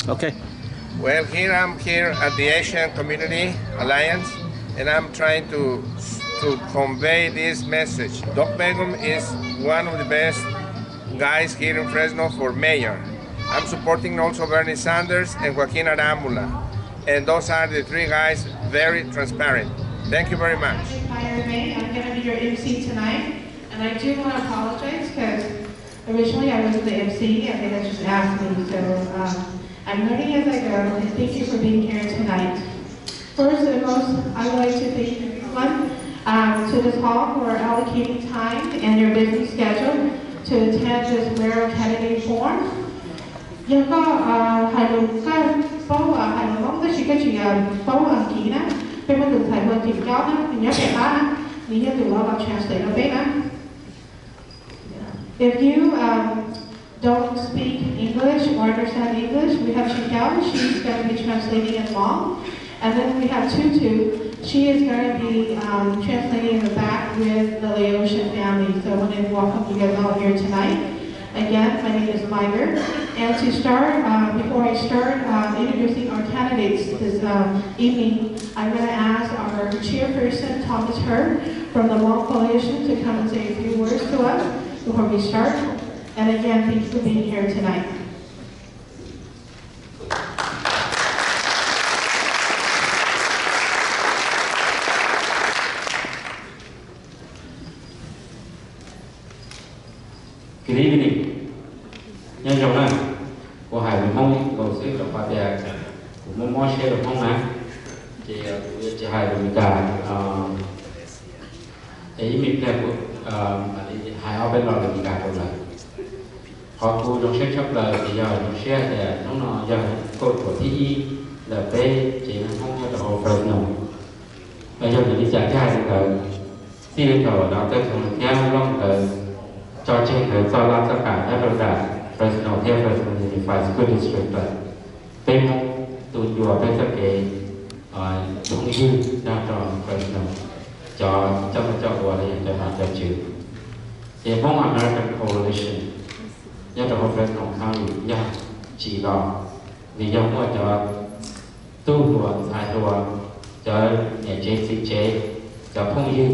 Okay. Well, I'm here at the Asian Community Alliance, and I'm trying to convey this message. Doc Begum is one of the best guys here in Fresno for mayor. I'm supporting also Bernie Sanders and Joaquin Arámbula, and those are the three guys, very transparent. Thank you very much. I'm going to be your MC tonight, and I do want to apologize because originally I wasn't the MC, and they had just asked me, so I'm learning as I go, and thank you for being here tonight. First and most, I would like to thank everyone to this hall for allocating time in your busy schedule to attend this mayoral candidate forum. 有個係用個幫係用講得是個住幫幾啦，俾我哋睇個條交啦，變咗其他啦，你一定攞個 translate 個俾啦。If you don't speak English or understand English, we have Shigao, she's going to be translating in Hmong. And then we have Tutu, she is going to be translating in the back with the Laotian family. So I want to welcome you guys all here tonight. Again, my name is Myger. And to start, before I start introducing our candidates this evening, I'm going to ask our chairperson, Thomas Hurd, from the Hmong Coalition to come and say a few words to us before we start. And again, thank you for being here tonight. Good evening. Nhân rộng này, cô Hải Bình Hmong, cô xếp được phát đẹp, cô mong share được không này, chị Hải Bình cả, ý mình đẹp của Hải ở bên đó là mình cả rồi này. Họ cô trong share chấp lời thì giờ trong share để nó giờ cô của thi là bé chị không có được Fresno. Bây giờ mình đi trả trai thì xin thầu đó tới thằng kia long tới cho trên cái cho làm tất cả everyday Fresno theo Fresno Unified School District là bên mong tụi chùa bên tất cái đúng như đang tròn Fresno cho của đây cho nó cho chữ thì Hmong American Coalition nhớ trong Fresno County nhớ chỉ đó vì giống như cho tu hùa thái hùa cho nhà chế sĩ chế cho không như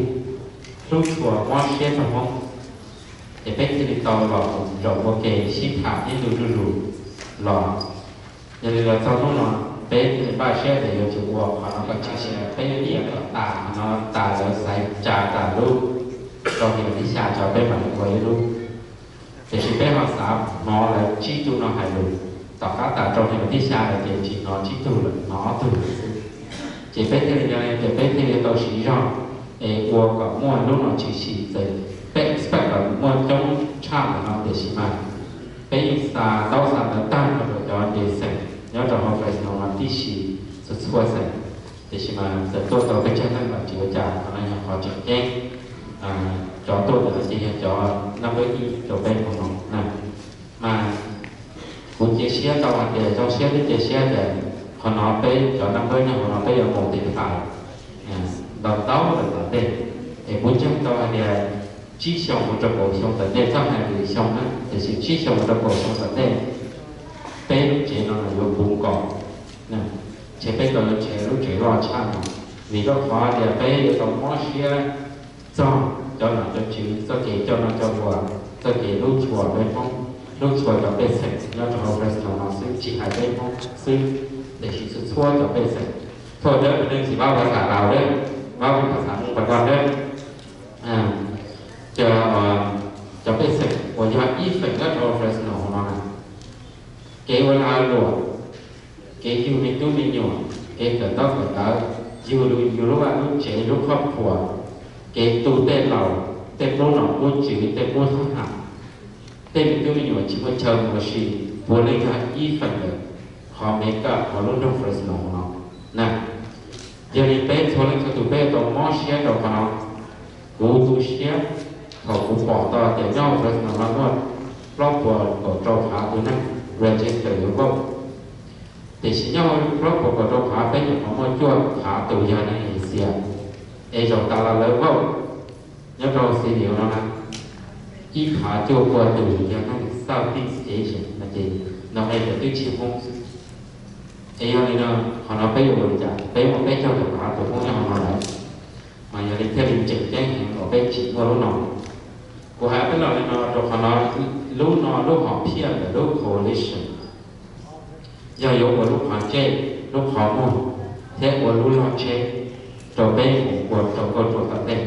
lúc chùa mong xếp và mong thì bé thì tàu lọ rồi ok ship hạ như đủ lọ nên là sau đó bé thì ba xe để cho chụp họ nó có chiếc xe bé đi ở tà nó tà rồi xài trà tà luôn rồi thì mình đi xa cho bé mà quay luôn thì khi bé họ xả nó là chi tu nó hài luôn tao cá tà trong thì mình đi xa là thì chỉ nó chi tu là nó tu chỉ bé thì tao chỉ rằng của cả mọi lúc nó chỉ tới bé expect là mọi trong chạm là nó để xí mà bé xa đau xa là tăng rồi cho để xem nhớ trong họ phải nó tí xí sự xua xem để xí mà giờ tôi tao bé chân năng là chỉ có trả nó là họ chỉ nghe cho tôi là chỉ cho năm mươi cho bé của nó này mà cũng chia sẻ cho họ để cho sẻ đến chia sẻ để họ nói bé cho năm mươi nhưng họ nói bé ở một tiền phải đào tạo là để muốn chăm cho anh để chỉ xong một trong bộ xong tận đây trong hai người xong á thì sự chỉ xong một trong bộ xong tận đây bé lúc trẻ nó là vô bụng cỏ nè trẻ bé còn trẻ lúc trẻ lo chăn vì nó khó để bé được có món xia cho nó cho chữ cho kỹ cho nó cho vừa cho kỹ lúc chùa bên phong lúc chùa cho bé sạch nó cho họ nó sẽ chỉ hai bên phong sư để chỉ sự xua cho bé sạch thôi đấy bên đây chỉ baoภาษา Lào đấy baoภาษา Mông bà con đấy cho bé sạch của nhà ít phải rất là Fresno nó cái ôn áo lụa cái yêu mình tu mình nhiều cái cần tóc phải ở yêu lúc bạn lúc trẻ lúc kho của cái tu tên lầu tên bố nó bố chữ tên bố thằng hạng tên mình tu mình nhiều chỉ có chờ một gì bố lấy cả ít phần được họ mấy cả họ luôn trong Fresno nó nè giờ đi bé thôi lên cho tụi bé tao mót xe đâu mà nó cú tu xe họ cũng bỏ to để nhau rồi mà nó lót của trâu phá từ năm register đúng không thì chỉ nhau lót của trâu phá bên những họ mua chua phá từ giờ này xìa để cho ta là lớn không nhớ trâu xì điều nó là chỉ phá chua của từ giờ này Southeast Asian là gì nó hay là tiêu chí không Ellos ni no, cuando veo ya, veo que yo te va a poner una hora. Mà giờ đi theo định chỉnh cái hàng ở bên chỉ qua lúc nào của hai cái loại nó rồi họ nói lúc họ pia là lúc coalition giờ yếu của lúc họ chơi lúc họ mua thế của lúc họ chơi rồi bên của tập đây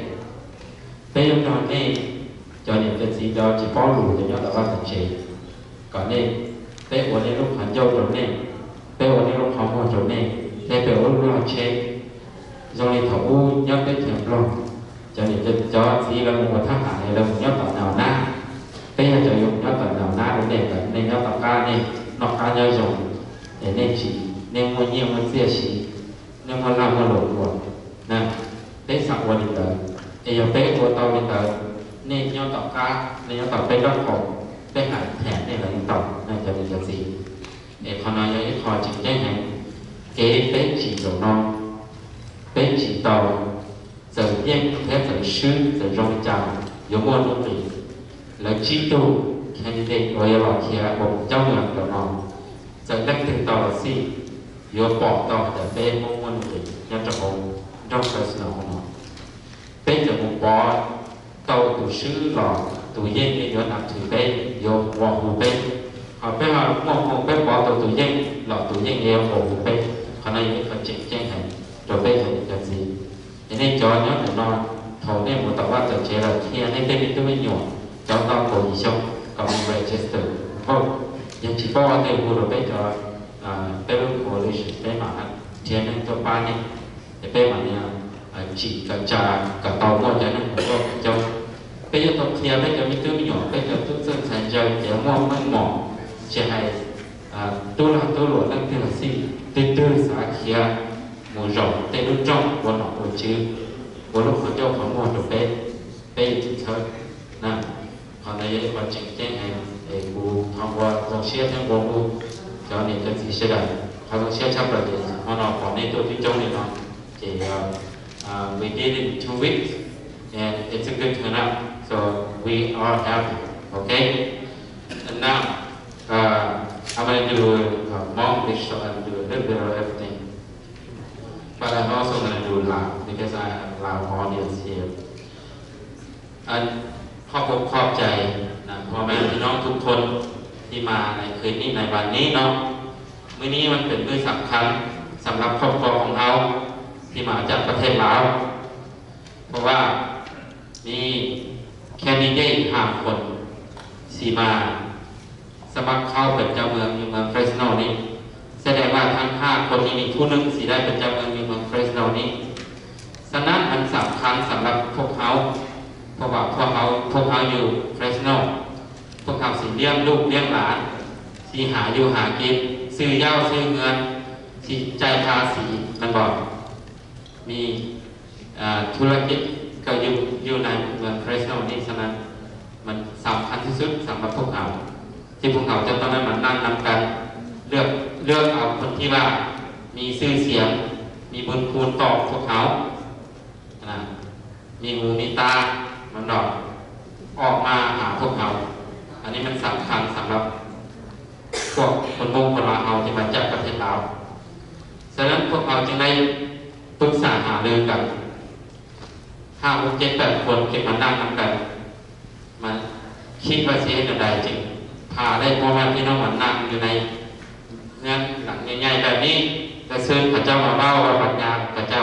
bây giờ nó này cho những cái gì đó chỉ có đủ để nó tạo ra thành chế còn này bây giờ lúc họ chơi rồi này bây giờ lúc họ mua rồi này bây giờ lúc họ chơi do đi thấu nhớ cái chuyện luôn cho nên cho gì là một thằng này là một nhớ tận nào na bây giờ cho dùng nhớ tận nào na vấn đề cần nên nhớ tận ca nên nó ca nhớ dùng để nên chỉ nên mua nhiều mua chia chỉ nên mua làm mua lỗ của nè đấy sẵn qua đi tới bây giờ bé của tao đi tới nên nhớ tận ca nên nhớ tận bé đó khổ bé hải thẻ nên là tận nên cho nên là gì để họ nói với họ chỉ cái này cái bé chỉ rồi non bên chỉ tàu giờ yên theo thời sư giờ rong chào yếu môn lúc này là chỉ tu candidate rồi vào kia một trong những cái nó giờ đắc từ tàu là gì yếu bỏ tàu để bên môn môn này nhớ trong Fresno nó bên giờ một bỏ tàu từ sư lò từ yên thì yếu nằm từ bên yếu bỏ hồ bên họ bên họ một bên bỏ tàu từ yên lò từ yên yếu bỏ hồ bên họ này những phần chỉnh trang hành rồi bây giờ là gì thế nên cho nhớ phải nói thầu nên một tập văn chế là khi anh em bên tôi mới nhỏ cho tao có gì xong còn một register không nhưng chỉ có anh em vừa bây giờ bây giờ coalition bây mà thì anh em tôi ba này thì bây mà chỉ cả trà cả tàu mua cho nên cũng có cho bây giờ tôi khi bây giờ mới tôi mới nhỏ bây giờ tôi dân thành giờ để mua mới mỏ chỉ hay tôi luôn đang tìm là gì từ xã kia một rộng tên lúc trong của nó một chữ của lúc họ cho họ mua được bé chỉ thôi nè còn đây họ chỉnh cái này để cụ thông qua dòng xe theo bộ cụ cho nên cái gì sẽ đạt họ dòng xe chấp là để họ nó còn nên tôi phía trong này nó thì we did it in 2 weeks and it's a good turnout so we are happy okay and now I'm going to do Hmong dish so I'm going to do a little bit of everything. But I'm also going to do Lao because I have Lao audience here. ขอบใจนะพ่อแม่พี่น้องทุกคนที่มาในคืนนี้ในวันนี้เนาะมื้อนี้มันเป็นมื้อสำคัญสำหรับครอบครัวของเราที่มาจากประเทศลาวเพราะว่ามีแคนดิเดต5 คนที่มาสมัครเข้าเป็นเจ้าเมืองอยู่เมืองเฟรสโนนี้แสดงว่าทั้ง5 คนนี้มีผู้หนึ่งสิได้เป็นเจ้าเมืองอยู่เมืองเฟรสโนนี้ฉะนั้นมันสำคัญสำหรับพวกเขาเพราะว่าพวกเขาอยู่เฟรสโนพวกเขาสิเลี้ยงลูกเลี้ยงหลานสิหาอยู่หากินซื้อเหย้าซื้อเงินสิจ่ายภาษีมันบอกมีธุรกิจก็อยู่ในเมืองเฟรสโนนี้ฉะนั้นมันสำคัญที่สุดสำหรับพวกเขาที่พวกเขาจะต้องได้มานั่งนำกันเลือกเอาคนที่ว่ามีชื่อเสียงมีบุญคุณต่อพวกเขานะมีหูมีตามันดอกออกมาหาพวกเขาอันนี้มันสำคัญสำหรับพวกคนมงคนลาวที่มาจากประเทศลาวฉะนั้นพวกเราจึงได้ปรึกษาหารือกัน5 6 7 8 คนเก็บมานั่งกันมาคิดว่าเสียใดจริงพาได้พ่อแม่พี่น้องมานั่งอยู่ในเงื่อนหลังใหญ่ๆแบบนี้จะเชิญพระเจ้ามาเล่าว่าปัญญาพระเจ้า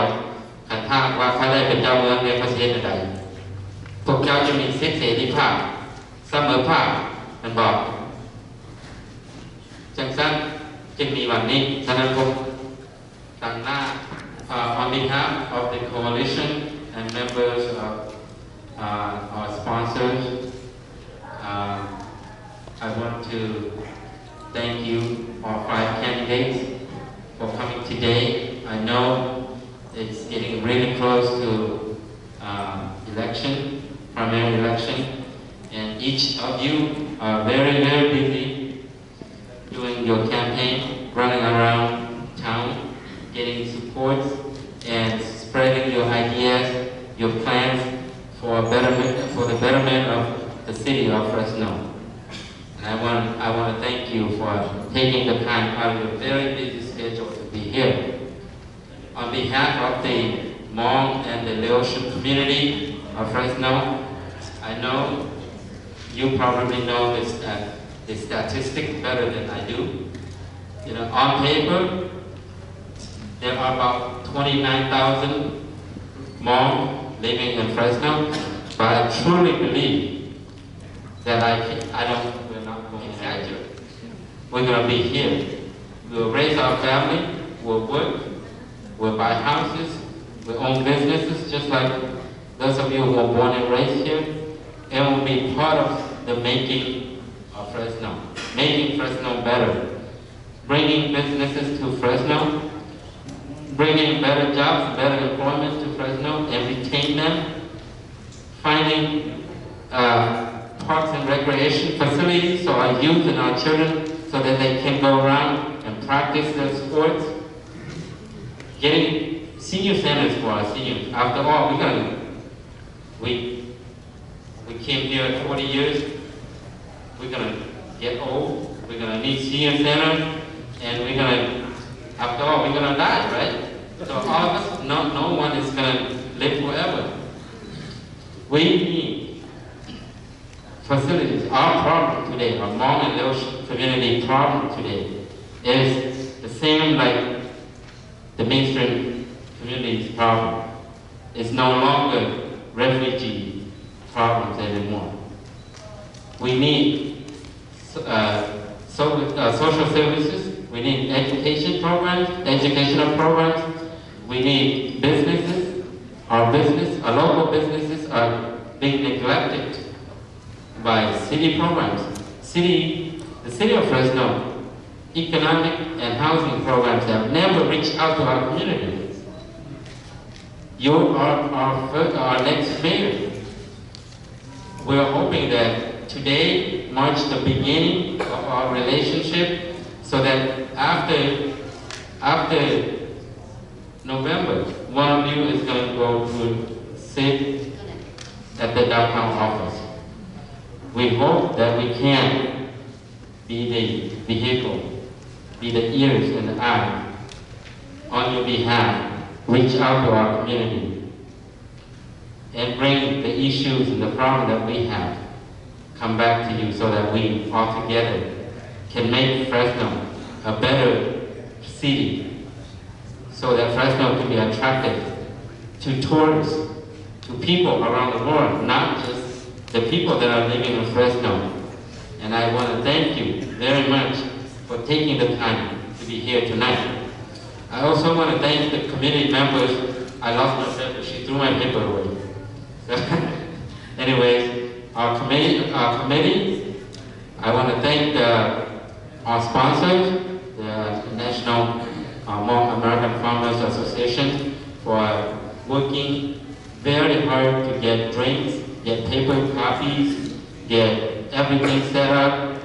ขันท่าว่าเขาได้เป็นเจ้าเมืองในประเทศใดพวกเจ้าจะมีสิทธิเสรีภาพเสมอภาคมันบอกจังสั้นจึงมีวันนี้ฉะนั้นผมตั้งหน้า on behalf of the coalition and members of our sponsors I want to thank you all 5 candidates for coming today. I know it's getting really close to election, primary election, and each of you are very, very busy doing your campaign, running around town, getting support and spreading your ideas, your plans for the betterment of the city of Fresno. And I I want to thank you for taking the time out of your very busy schedule to be here. On behalf of the Hmong and the Laotian community of Fresno, I know you probably know the statistics better than I do. You know, on paper, there are about 29,000 Hmong living in Fresno, but I truly believe that we're not going to exaggerate. We're going to be here. We'll raise our family, we'll work, we'll buy houses, we'll own businesses, just like those of you who were born and raised here, and we'll be part of the making of Fresno, making Fresno better, bringing businesses to Fresno, bringing better jobs, better employment to Fresno, and retain them, finding parks and recreation facilities so our youth and our children, so that they can go around and practice their sports, getting senior centers for our seniors. After all, we came here at 40 years, we're gonna get old, we're gonna need senior centers, and after all, we're gonna die, right? So all of us, no one is gonna live forever. We need facilities. Our problem today, our Hmong and Laotian community problem today, is the same like the mainstream community's problem. It's no longer refugee problems anymore. We need social services. We need educational programs. We need businesses. Our local businesses are being neglected by city programs. The city of Fresno, economic and housing programs have never reached out to our community. You are our next mayor. We're hoping that today marks the beginning of our relationship, so that after November, one of you is going to go to sit at the downtown office. We hope that we can be the vehicle, be the ears and the eyes on your behalf, reach out to our community, and bring the issues and the problems that we have come back to you, so that we all together can make Fresno a better city, so that Fresno can be attractive to tourists, to people around the world, not just the people that are living in Fresno. And I want to thank you very much for taking the time to be here tonight. I also want to thank the community members. I lost my paper. She threw my paper away. Anyways, our committee, I want to thank our sponsors, the National Hmong American Farmers Association, for working very hard to get drinks, get paper copies, get everything set up.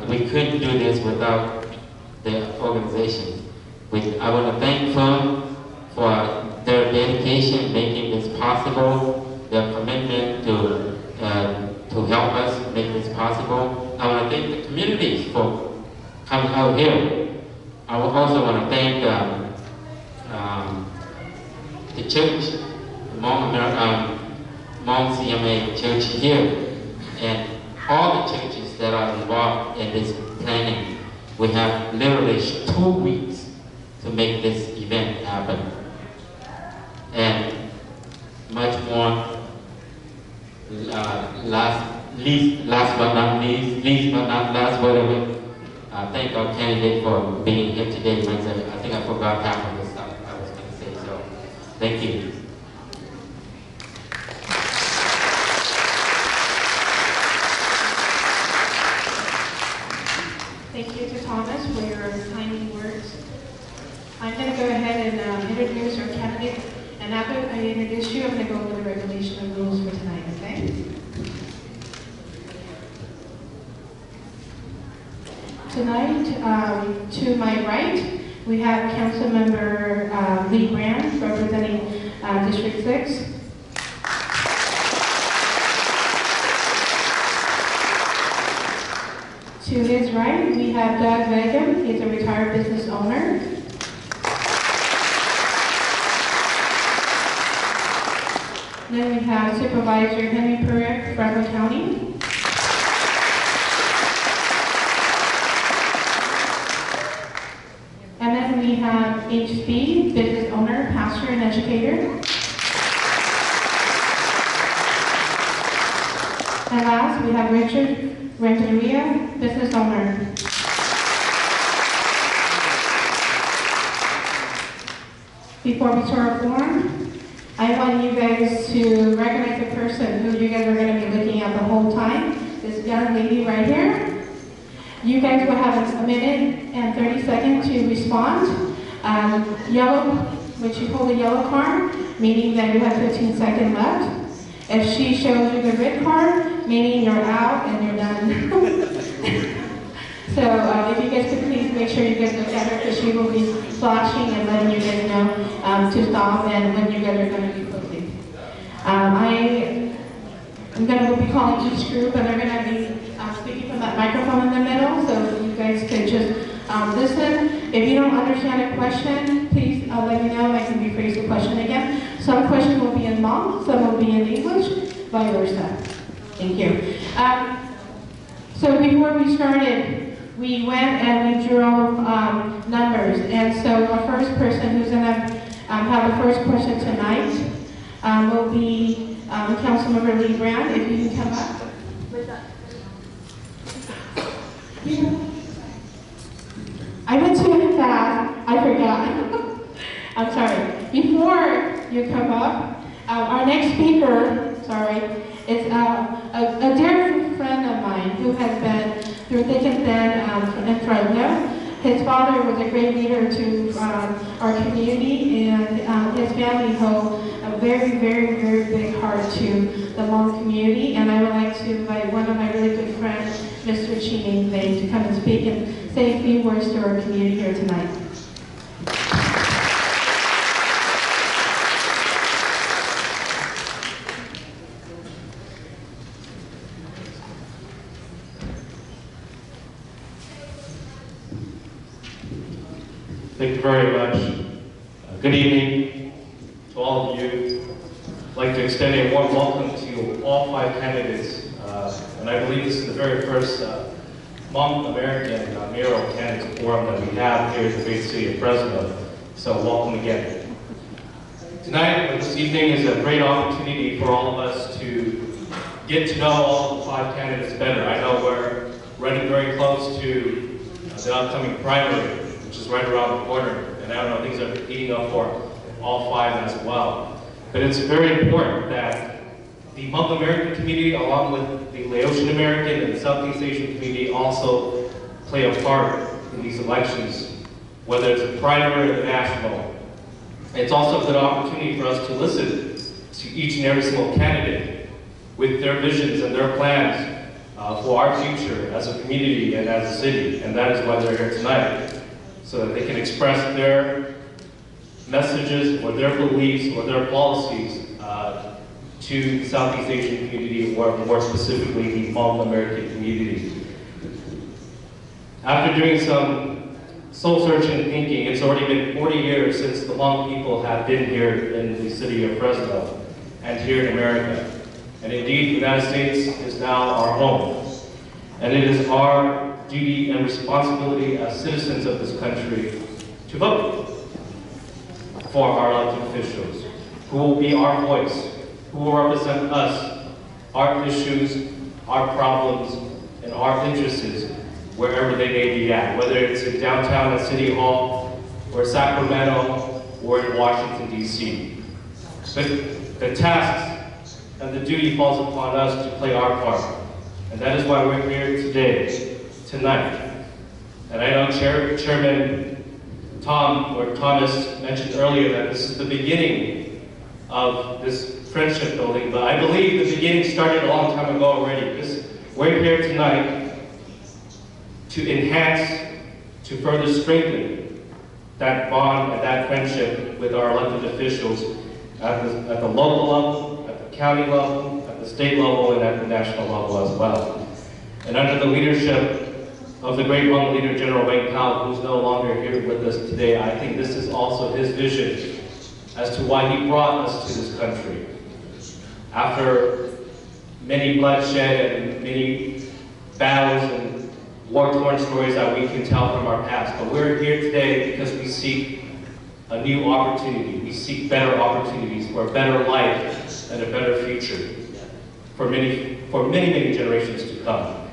We couldn't do this without the organization. I want to thank them for their dedication making this possible, their commitment to help us make this possible. I want to thank the communities for coming out here. I also want to thank the church, Hmong CMA church here, and all the churches that are involved in this planning. We have literally 2 weeks to make this event happen. And much more, last but not last, whatever. Thank our candidate for being here today. I think I forgot half of the stuff I was going to say, so thank you. Thank you to Thomas for your kind words. I'm going to go ahead and introduce our candidate. And after I introduce you, I'm going to go over the regulation and rules for tonight, okay? Tonight, to my right, we have Councilmember Lee Brand, representing District 6. To his right, we have Doug Vegum. He's a retired business owner. Then we have Supervisor Henry Perrick, Fresno County. And then we have HB, business owner, pastor, and educator. And last, we have Richard Renteria, business owner. Before we start our form, I want you guys to recognize the person who you guys are going to be looking at the whole time. This young lady right here. You guys will have a minute and 30 seconds to respond. Yellow, when you hold a yellow card, meaning that you have 15 seconds left. If she shows you the red card, meaning you're out and you're done. So if you guys could please make sure you guys look at her, because she will be flashing and letting you guys know to stop and when you guys are going to be closing. I'm going to be calling each group, and they're going to be speaking from that microphone in the middle, so you guys could just listen. If you don't understand a question, please let me know, and I can rephrase the question again. Some questions will be in Hmong, some will be in English, vice versa. Thank you. So before we started, we went and we drew numbers, and so our first person who's going to have the first question tonight will be Councilmember Lee Brown. If you can come up. I went too fast. I forgot. I'm sorry. Before you come up, our next speaker, is a dear friend of mine who has been through thick and thin in Fresno. His father was a great leader to our community, and his family hold a very, very, very big heart to the Hmong community. And I would like to invite one of my really good friends, Mr. Chi Ming, to come and speak and say a few words to our community here tonight. Thank you very much. Good evening to all of you. I'd like to extend a warm welcome to all 5 candidates. And I believe this is the very first Hmong American mayoral candidate forum that we have here in the great city of Fresno. So welcome again. Tonight, this evening, is a great opportunity for all of us to get to know all the 5 candidates better. I know we're running very close to the upcoming primary, which is right around the corner, and I don't know, things are heating up for all 5 as well. But it's very important that the Hmong American community, along with the Laotian American and the Southeast Asian community, also play a part in these elections, whether it's a primary or the national. It's also a good opportunity for us to listen to each and every single candidate with their visions and their plans for our future as a community and as a city, and that is why they're here tonight, so that they can express their messages or their beliefs or their policies to the Southeast Asian community, or more specifically the Hmong American community. After doing some soul-searching and thinking, it's already been 40 years since the Hmong people have been here in the city of Fresno and here in America. And indeed, the United States is now our home. And it is our duty and responsibility as citizens of this country to vote for our elected officials, who will be our voice, who will represent us, our issues, our problems, and our interests wherever they may be at, whether it's in downtown at City Hall, or Sacramento, or in Washington, D.C. But the tasks and the duty falls upon us to play our part. And that is why we're here today, tonight. And I know Chairman Thomas mentioned earlier that this is the beginning of this friendship building, but I believe the beginning started a long time ago already, because we're here tonight to enhance, to further strengthen that bond and that friendship with our elected officials at the local level, at the county level, at the state level, and at the national level as well. And under the leadership of the great Hmong leader, General Wang Pao, who's no longer here with us today. I think this is also his vision as to why he brought us to this country. After many bloodshed and many battles and war-torn stories that we can tell from our past, but we're here today because we seek a new opportunity. We seek better opportunities for a better life and a better future for many generations to come.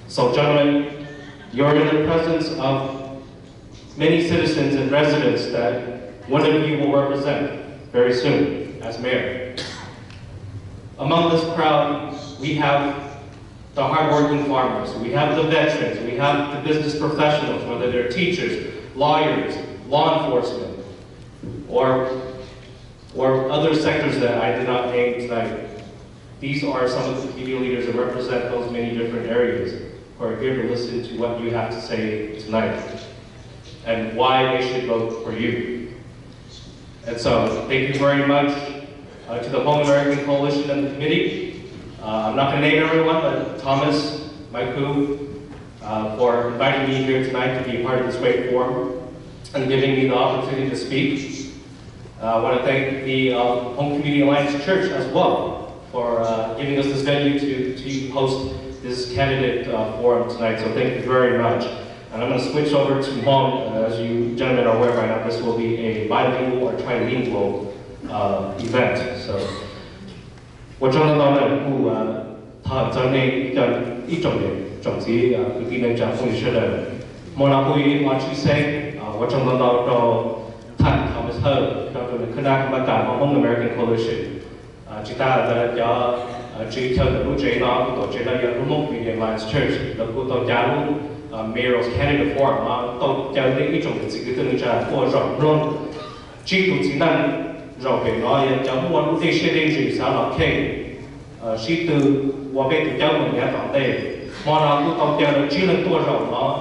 So gentlemen, you're in the presence of many citizens and residents that one of you will represent very soon as mayor. Among this crowd, we have the hardworking farmers, we have the veterans, we have the business professionals, whether they're teachers, lawyers, law enforcement, or other sectors that I did not name tonight. These are some of the community leaders that represent those many different areas who are here to listen to what you have to say tonight and why they should vote for you. And so, thank you very much to the Hmong American Coalition and the committee. I'm not going to name everyone, but Thomas, Maiku, for inviting me here tonight to be a part of this great forum and giving me the opportunity to speak. I want to thank the Hmong Community Alliance Church as well for giving us this venue to host this candidate forum tonight, so thank you very much. And I'm going to switch over to Hmong. As you gentlemen are aware by now, this will be a bilingual or trilingual event. So, 我真的到那部他在那一种的种子固定的讲风是的，莫那会我去say我真的到ท่าน Thomas Herb 到คณะกรรมการของ Hmong American Coalition จิตาจะจีเธอแต่รู้ใจน้องตัวเจริญยารุ่ง Hmong Community Alliance Church แล้วก็ตัวจารุMayor's Candidate Forum ตัวจารุ一种的这个等于叫或者让基督徒นั้นเราเป็นน้อยจะมั่วรู้ได้เชื่อได้จีสาวหลักเข่งชีตือว่าเป็นตัวเจ้าเหมือนกันต่อเต้มอเราตัวจารุจีเรื่องตัวเราเนาะ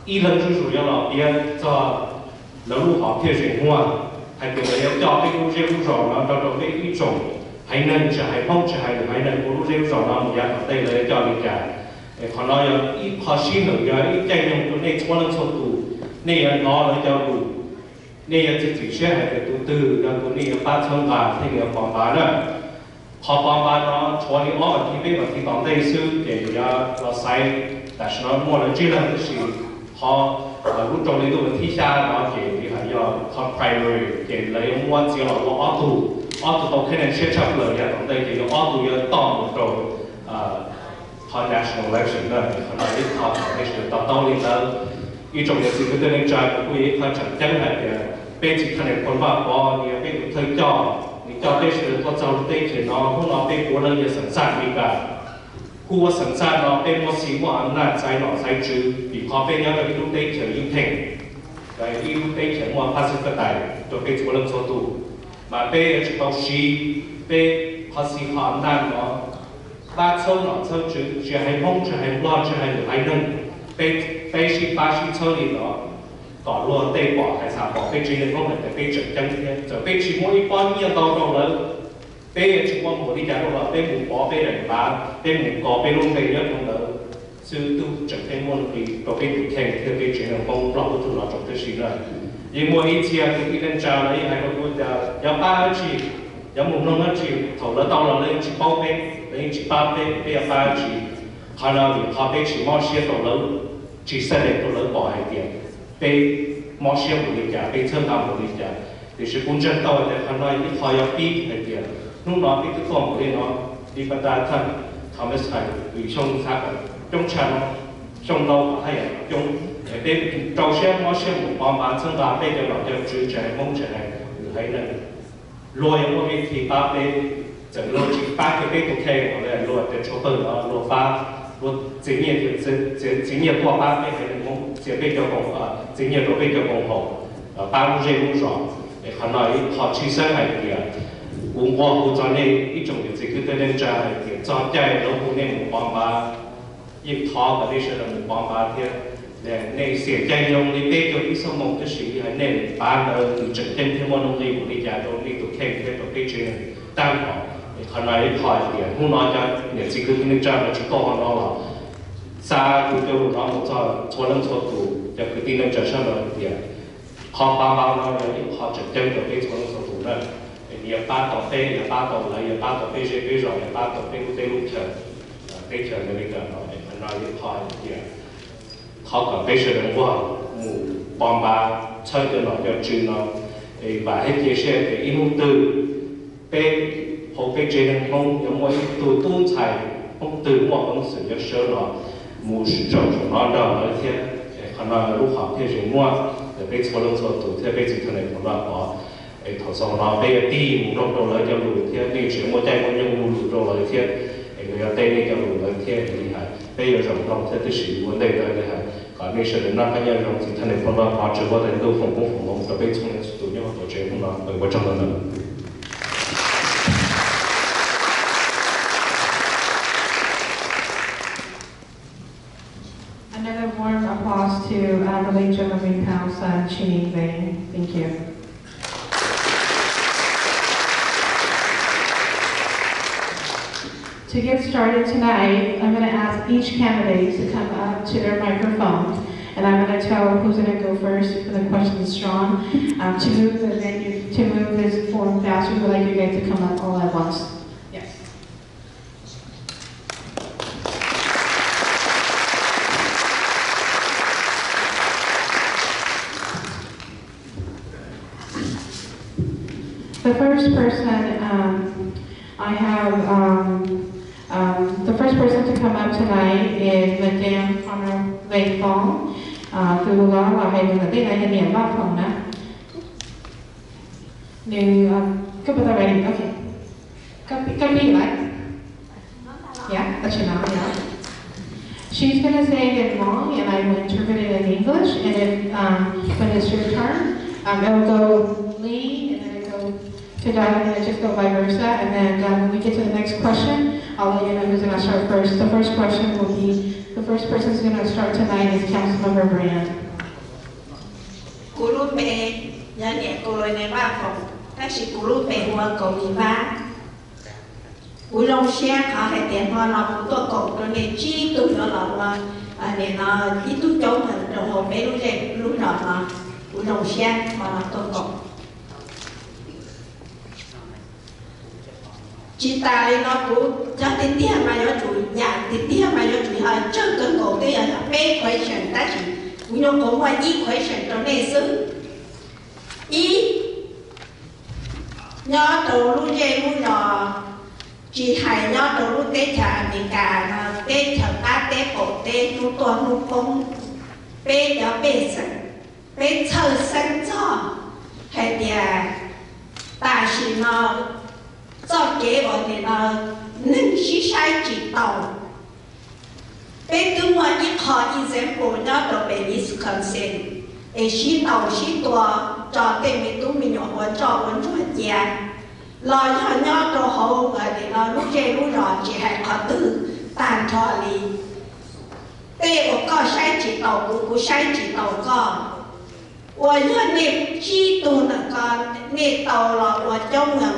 อีเรื่องที่สุด要老边จะเรารู้หอบเที่ยวเสียงหัวให้เกิดอะไรจะไปรู้เรื่องรู้เราเนาะเราเป็น一种ให้นั่นจะให้พ้องจะให้ให้นั่นรู้เรื่องเราเนาะอย่างต่อเต้เลยจะมีการขอเราอีพอชี้หนึ่งอย่างอีใจยังตัวนี้ชั่วเรื่องชั่วตูนี่ยังน้อเลยจะรู้นี่ยังจะถือเชื่อให้ตัวตื้อแล้วตัวนี้ป้าเชิงบาที่เกี่ยวกับปาเนี่ยพอปาเนาะชวนที่อ้อที่เป็นแบบที่ต่อเต้ซื้อเดี๋ยวเราใส่แต่ฉันมั่วเลยจีเรื่องที่สิพอรู้ตรงนี้ตัวที่ชาเนาะเกี่ยวกับ要 top primary เกี่ยวกับยังว่าจีเราออตูตัวแค่นั้นเชื่อชัดเลยอย่างต่อเต้เกี่ยวกับออตูยังต้องตรงพอ national election นั่นขณะที่เขาไม่ใช่ต่อต้นนี้แล้วอีก种的是个对那家不也他讲真来的，被其他人คนว่าพอเนี่ย被ถูกเธอจ่อนี่จ่อ被是ตัวเจ้าได้เขียนเนาะพวกเรา被国人也สังสารมีกันกูว่าสังสารเนาะเป็นว่าสีว่าอำนาจใจหล่อใจจืดบีพอเป็นยังไงลูกได้เขียนยิ่งเพ่งแต่อีลูกได้เขียนว่าภาษีกระต่ายตัวเป็นตัวเรื่องโซตูมาเป็นจะเอาสีเป็นภาษีความอำนาจเนาะบ้านเช่าเนาะเช่าจืดจะให้ห้องจะให้รอดจะให้หรือให้นึ่ง被是巴西车里的搞落对bỏ还是bỏ被追人工人被整整天，就被chỉ mỗi quan nhiên đau đầu lớn，被chỉ mỗi một đi trả đâu là被một bỏ被人bán，被một cò被luôn被nhất không lớn，是都整天摸被都被ถูกแข่งที่被追人工เราถูกเราจบที่สิ่งนั้นยิ่งมัวอีเทียคือที่เป็นจ่าเลยให้เราพูดจะอย่าป้าจีอย่าหมุนลงนั่นจีถอดแล้ว到了เลยจีเป้าเป้เลยจีป้าเป้被อย่าป้าจีขณะที่เขา被จีมอเชีย到了。chỉ sẽ để tôi lớn bỏ hai tiền,被毛线不理解，被车行不理解，就是公正到的很多一套要逼hai tiền，弄到被这方不的呢，你把大看，他们才为兄他中产咯，兄到还有中，被招些毛线不帮忙，车行被这老叫追着蒙着还能，落有我们提拔被整个提拔个被都开我来落的出本啊落发。我今年过八倍还能工，这辈叫工今年都辈叫工好，8五这5少，看到一好提升还点，文化部在内一种的这个的人在点，在在老部内帮把一套的那些人帮把的，那些在用的辈叫一什么的事，还那把的整天天我弄的我的家都你都看看都被这担保。看来一套一点，我那家也这个那家的去搞好了， xa tụ tiêu nó một cho lâm cho tụ giờ cứ tin lên trở sang rồi thì họ bao nó họ trực tiếp được cái cho lâm cho tụ nữa nhiều ba tàu phê nhiều ba tàu lại nhiều ba tàu phê rồi nhiều ba tàu phê cũng lúc chờ cái chờ này bây giờ nó nói với họ thì họ còn bây giờ đừng qua mù bom ba chơi cho nó cho chữ nó và hết chia sẻ cái ý mục từ bé học cái chế năng không giống như từ tu chạy không từ một con sự cho sơ nó mù sử dụng nó đó ở thế còn nó lúc học thế rồi mua để bé cho lông cho tụ thế bé chỉ thằng này cũng là có thầu xong nó bé đi mù trong đầu lại cho lùi thế đi chuyển mua chạy mua nhung mù lùi đầu lại thế người tây này cho lùi lại thế thì hay bây giờ trong trong thế thì sử vấn đề đó là hay còn bây giờ đến năm hai nghìn thì thằng này cũng là họ chỉ có thể đâu phòng công cho bé trong này tụ nhau tổ chức cũng là ở bên trong đó. Another warm applause to the late German House and Ching Wei. Thank you. To get started tonight, I'm going to ask each candidate to come up to their microphone, and I'm going to tell who's going to go first for the question is strong. To move the venue, to move this form faster, we'd like you guys to come up all at once. Yes. The first person I have, the first person to come up tonight is Madame Honor Lei Fong. Từ đó là hai người tên là hiện hiện ba phòng đó. Nếu các bạn ready, okay. Copy lại. Yeah, that's your now. Yeah. She's gonna say it in Hmong, and I will interpret it in English. And if when it's your turn, it will go Lee, and then it go to Doug, and then just go vice versa. And then when we get to the next question, I'll let you know who's going to start first. The first question will be, the first person who's going to start tonight is Councilmember Brand. Kurupe, yani kolone bafo, tashi kurupe huwa komiva. Ulong xia khá hệ tiền hoa nó cũng tốt cộng cho nên chi tụi nó là nên nó ít tụi chống hình trong hồ bé lúc dậy lúc đó nó ulong xia hoa nó tốt cộng. Chị ta lên nó cũng cho tiền tiền mà nó chủ nhà tiền tiền mà nó chủ hơi chân cân cổ cái là bé question ta chỉ nó cũng qua ý question trong này xứ ý nhớ đầu lúc dây lúc đó chị hay nhớ đầu lúc tết chả mình cả là tết chả ta tết cổ tết lúc tuần lúc công bé đó bé sẵn bé chờ sẵn cho hay thì ta chỉ nó cho kế gọi thì là nâng sĩ sai chỉ tàu bé cứ mua ít họ example nhớ đồ bé Wisconsin để sĩ tàu sĩ tòa cho tên mình tụi mình nhỏ hơn cho vẫn cho chè lo nhớ đồ hậu gọi thì là lúc chơi lúc rõ chỉ hay có từ tàn thọ lì bé có sai chỉ tàu của sai chỉ tàu có và nhớ niệm chi tu là con niệm tàu là và trong ngầm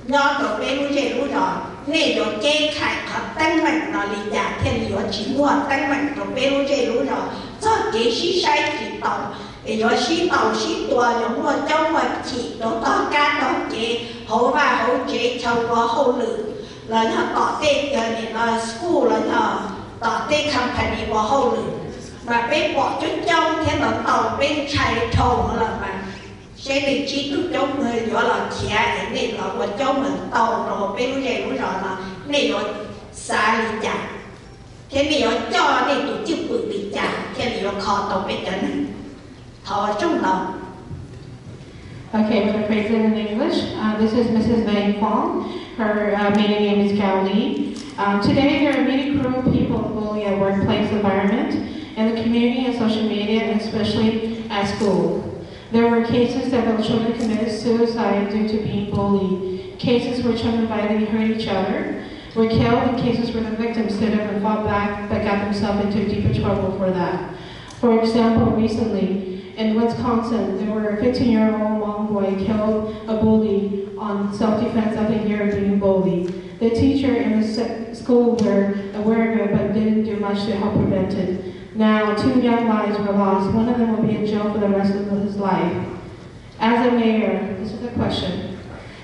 nhớ đồ bé lúc chơi lúc rõ nên đồ chơi khai khó tăng mạnh nó lý giả thiên lý chỉ mua tăng mạnh đồ bé lúc chơi lúc rõ cho kế sĩ sai chỉ tàu để do sĩ tàu sĩ tòa giống mua trong vật chỉ đồ to cá đồ chế hậu và hậu chế châu có hậu lử là nhớ tỏ tên để là school là nhớ tỏ tên company có hậu lử và bé bỏ chút trong thế nó tàu bên chạy thầu là mà sẽ định chi thức trong người đó là chia để nên là một trong mình tàu rồi bên lúc này lúc rồi là nên nó xa lý trả thế này nó cho nên tổ chức bự lý trả thế này nó khó tàu bên chân thọ trong lòng. Okay, I'm going to phrase it in English. This is Mrs. Mei Fong. Her maiden name is Gao Li. Today there are many cruel people bullying at workplace environment, in the community and social media, and especially at school. There were cases that the children committed suicide due to being bullied, cases where children violently hurt each other, were killed, and cases where the victims stood up and fought back but got themselves into deeper trouble for that. For example, recently, in Wisconsin, there were a 15-year-old Hmong boy killed a bully on self-defense after a year of being bullied. The teacher in the school were aware of it, but didn't do much to help prevent it. Now, 2 young lives were lost. One of them will be in jail for the rest of his life. As a mayor, this is a question.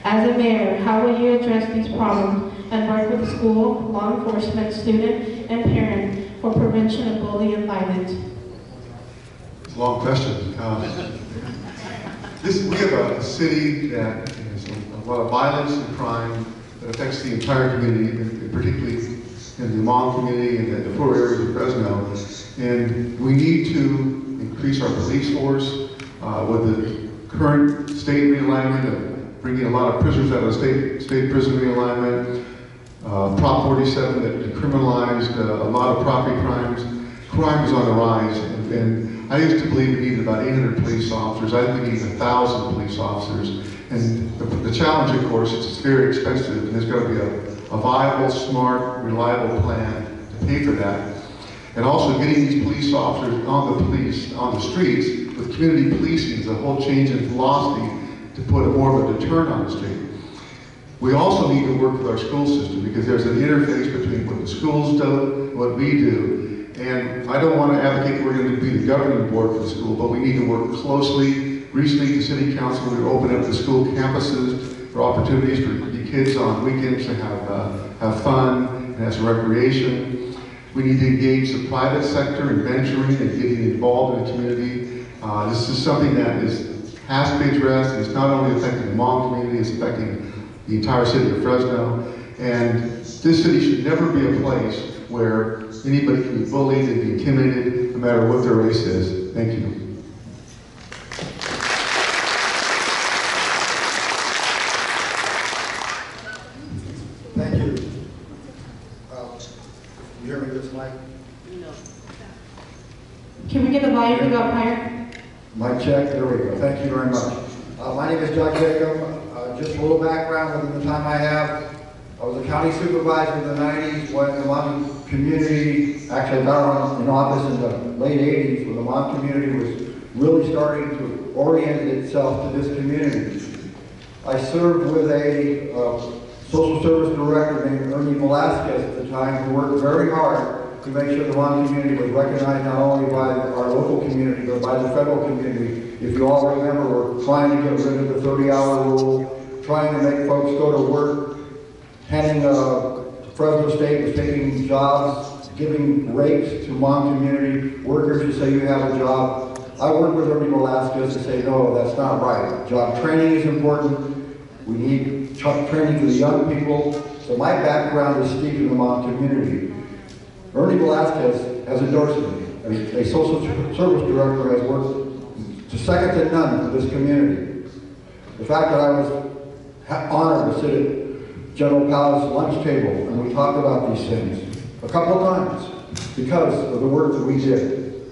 As a mayor, how will you address these problems and work with the school, law enforcement, student, and parent for prevention of bullying and violence? It's a long question. We have a city that has a lot of violence and crime that affects the entire community, and particularly in the Hmong community and the poor areas of Fresno. And we need to increase our police force with the current state realignment of bringing a lot of prisoners out of state prison realignment. Prop 47 that decriminalized a lot of property crimes. Crime is on the rise, and I used to believe we needed about 800 police officers. I think we need 1,000 police officers. And the challenge, of course, is it's very expensive, and there's got to be a viable, smart, reliable plan to pay for that. And also getting these police officers on the streets with community policing is a whole change in philosophy to put more of a deterrent on the street. We also need to work with our school system because there's an interface between what the schools do and what we do. And I don't want to advocate we're going to be the governing board for the school, but we need to work closely. Recently, the city council, we opened up the school campuses for opportunities for the kids on weekends to have fun and have some recreation. We need to engage the private sector in mentoring and getting involved in the community. This is something that has to be addressed. It's not only affecting the Hmong community, it's affecting the entire city of Fresno. And this city should never be a place where anybody can be bullied and be intimidated, no matter what their race is. Thank you. Thank you. You hear me with this mic? No. Can we get the volume to go up higher? Mic check, there we go. Thank you very much. My name is Doug Jacob. Just a little background within the time I have. I was a county supervisor in the 90s when the Hmong community, actually I got in office in the late 80s when the Hmong community was really starting to orient itself to this community. I served with a social service director named Ernie Velasquez at the time who worked very hard to make sure the Hmong community was recognized not only by our local community but by the federal community. If you all remember, we're trying to get rid of the 30-hour rule, trying to make folks go to work, handing Fresno State was taking jobs, giving rates to Hmong community workers to say you have a job. I worked with Ernie Velasquez to say, no, that's not right. Job training is important. We need training for the young people. So my background is steeped in the Hmong community. Ernie Velasquez has endorsed me. A social service director has worked to second to none for this community. The fact that I was honored to sit at General Powell's lunch table and we talked about these things a couple of times because of the work that we did.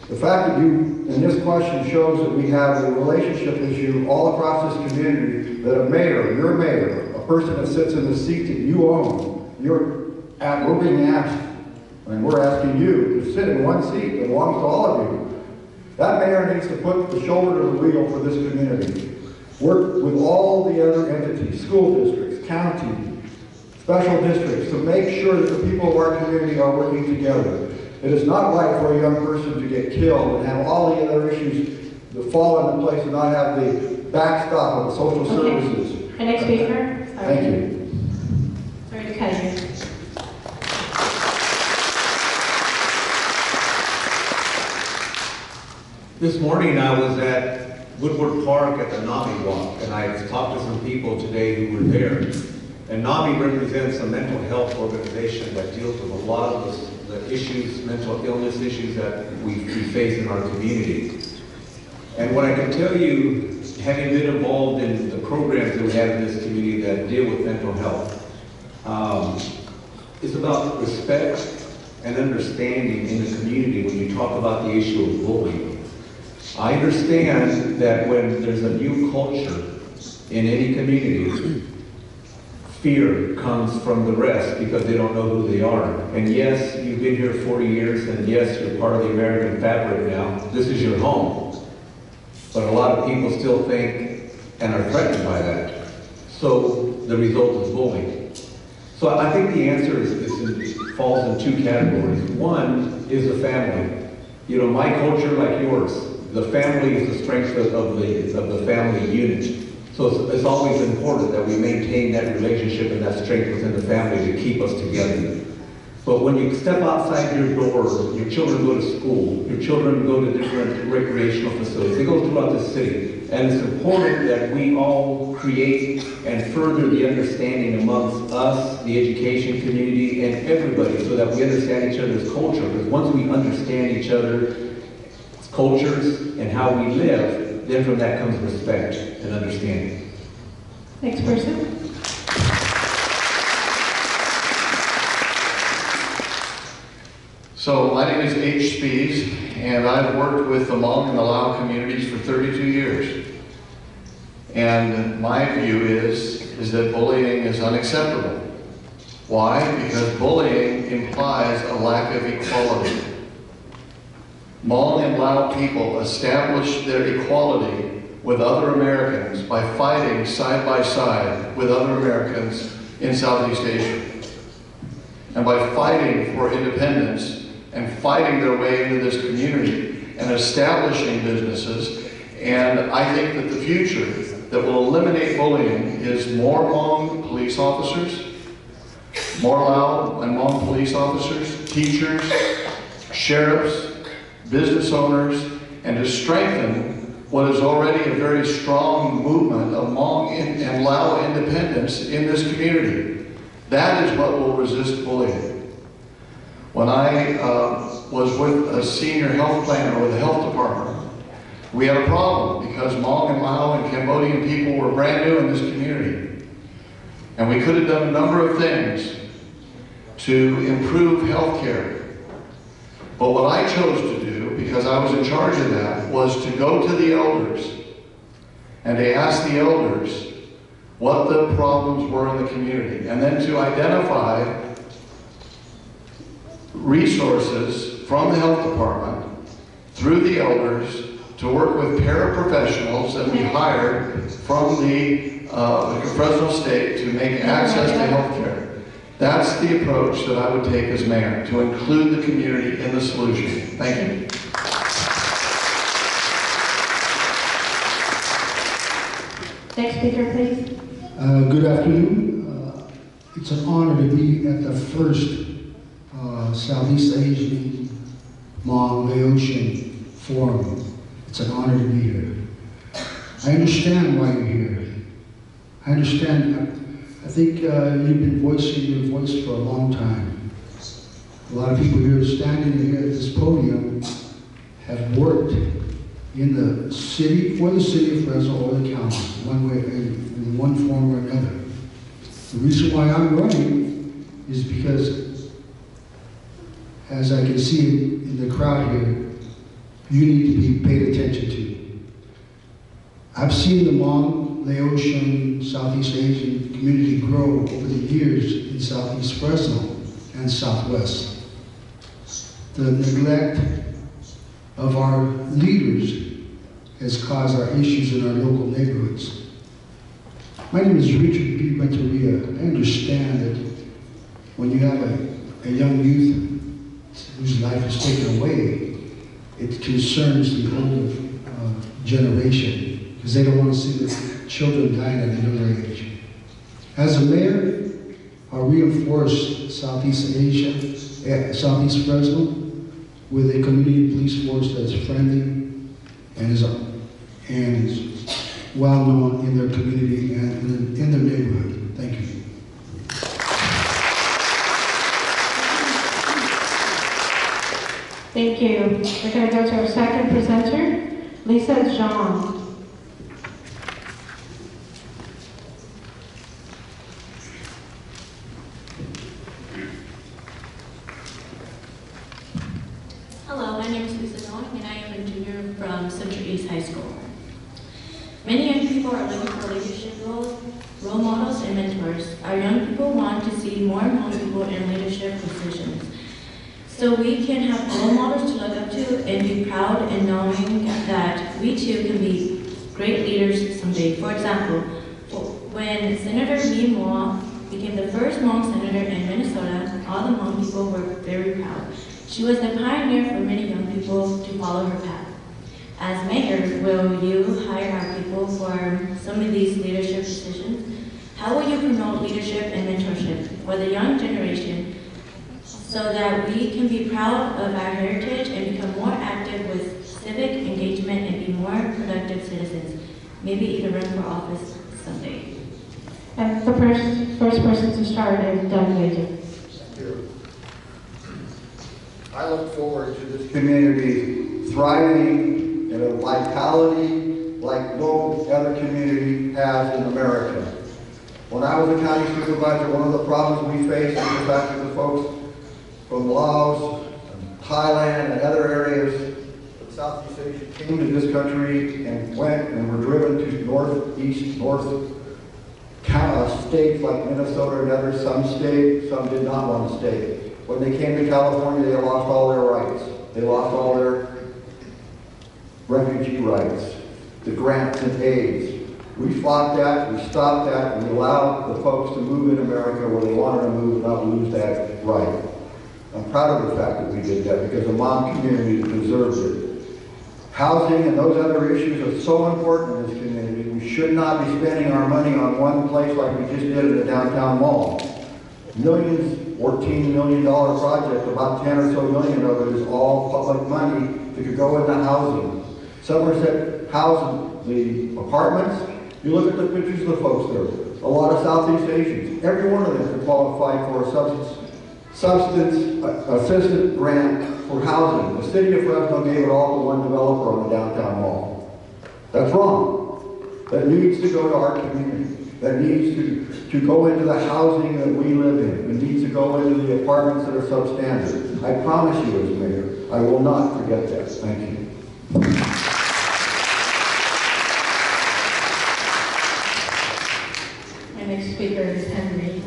The fact that you, in this question, shows that we have a relationship issue all across this community, that a mayor, your mayor, a person that sits in the seat that you own, we're being asked, and we're asking you to sit in one seat that belongs to all of you. That mayor needs to put the shoulder to the wheel for this community. Work with all the other entities, school districts, county, special districts, to make sure that the people of our community are working together. It is not right for a young person to get killed and have all the other issues that fall into place and not have the backstop of the social services. The next speaker. Thank you. Sorry to cut you. This morning I was at Woodward Park at the NAMI walk, and I talked to some people today who were there. And NAMI represents a mental health organization that deals with a lot of the issues, mental illness issues that we face in our community. And what I can tell you, having been involved in the programs that we have in this community that deal with mental health, is about respect and understanding in the community when you talk about the issue of bullying. I understand that when there's a new culture in any community, fear comes from the rest because they don't know who they are. And yes, you've been here 40 years, and yes, you're part of the American fabric now. This is your home. But a lot of people still think and are threatened by that. So the result is bullying. So I think the answer falls in two categories. One is the family. You know, my culture, like yours, the family is the strength of the family unit. So it's always important that we maintain that relationship and that strength within the family to keep us together. But when you step outside your door, your children go to school, your children go to different recreational facilities, they go throughout the city. And it's important that we all create and further the understanding amongst us, the education community, and everybody so that we understand each other's culture. Because once we understand each other's cultures and how we live, then from that comes respect and understanding. Next person. So my name is H. Spies, and I've worked with the Hmong and the Lao communities for 32 years. And my view is that bullying is unacceptable. Why? Because bullying implies a lack of equality. Hmong and Lao people established their equality with other Americans by fighting side by side with other Americans in Southeast Asia. And by fighting for independence and fighting their way into this community and establishing businesses. And I think that the future that will eliminate bullying is more Hmong police officers, more Lao and Hmong police officers, teachers, sheriffs, business owners, and to strengthen what is already a very strong movement of Hmong and Lao independence in this community. That is what will resist bullying. When I was with a senior health planner with the health department, we had a problem because Hmong and Lao and Cambodian people were brand new in this community. And we could have done a number of things to improve health care. But what I chose to do, because I was in charge of that, was to go to the elders and to ask the elders what the problems were in the community, and then to identify resources from the health department through the elders to work with paraprofessionals that we hired from the Fresno State to make access to health care. That's the approach that I would take as mayor, to include the community in the solution. Thank you. Next speaker, please. Good afternoon. It's an honor to be at the first Southeast Asian Hmong Laotian Forum. It's an honor to be here. I understand why you're here. I understand. I think you've been voicing your voice for a long time. A lot of people here standing here at this podium have worked in the city, for the city of Fresno or the county, one way, in one form or another. The reason why I'm running is because, as I can see in the crowd here, you need to be paid attention to. I've seen the Hmong, Laotian, Southeast Asian community grow over the years in Southeast Fresno and Southwest. The neglect of our leaders has caused our issues in our local neighborhoods. My name is Richard B. Renteria. I understand that when you have a young youth whose life is taken away, it concerns the older generation because they don't want to see the children dying at a younger age. As a mayor, I reinforce Southeast Asia, Southeast Fresno, with a community police force that's friendly and is well known in their community and in their neighborhood. Thank you. Thank you. We're going to go to our second presenter, Lisa Zhang. Hello, my name is Lisa Zhang, and I am a junior from Central East High School. Many young people are looking for leadership roles, role models, and mentors. Our young people want to see more Hmong people in leadership positions, so we can have role models to look up to and be proud in knowing that we too can be great leaders someday. For example, when Senator Mee Moa became the first Hmong senator in Minnesota, all the Hmong people were very proud. She was the pioneer for many young people to follow her path. As mayor, will you hire our people for some of these leadership positions? How will you promote leadership and mentorship for the young generation so that we can be proud of our heritage and become more active with civic engagement and be more productive citizens? Maybe even run for office someday. And the first person to start is Doug Major. I look forward to this community thriving in a vitality like no other community has in America. When I was a county supervisor, one of the problems we faced was the fact that the folks from Laos, and Thailand, and other areas of Southeast Asia came to this country and went and were driven to north states like Minnesota and others. Some stayed, some did not want to stay. When they came to California, they lost all their rights. They lost all their refugee rights, the grants and aids. We fought that, we stopped that, and we allowed the folks to move in America where they wanted to move and not lose that right. I'm proud of the fact that we did that because the Hmong community deserves it. Housing and those other issues are so important in this community. We should not be spending our money on one place like we just did in the downtown mall. Millions, $14 million project, about 10 or so million of it is all public money that could go into housing. Somerset housing, the apartments, you look at the pictures of the folks there, a lot of Southeast Asians. Every one of them could qualify for a substance assistance grant for housing. The city of Fresno gave it all to one developer on the downtown mall. That's wrong. That needs to go to our community. That needs to go into the housing that we live in. It needs to go into the apartments that are substandard. I promise you as mayor, I will not forget that. Thank you. My next speaker is Henry.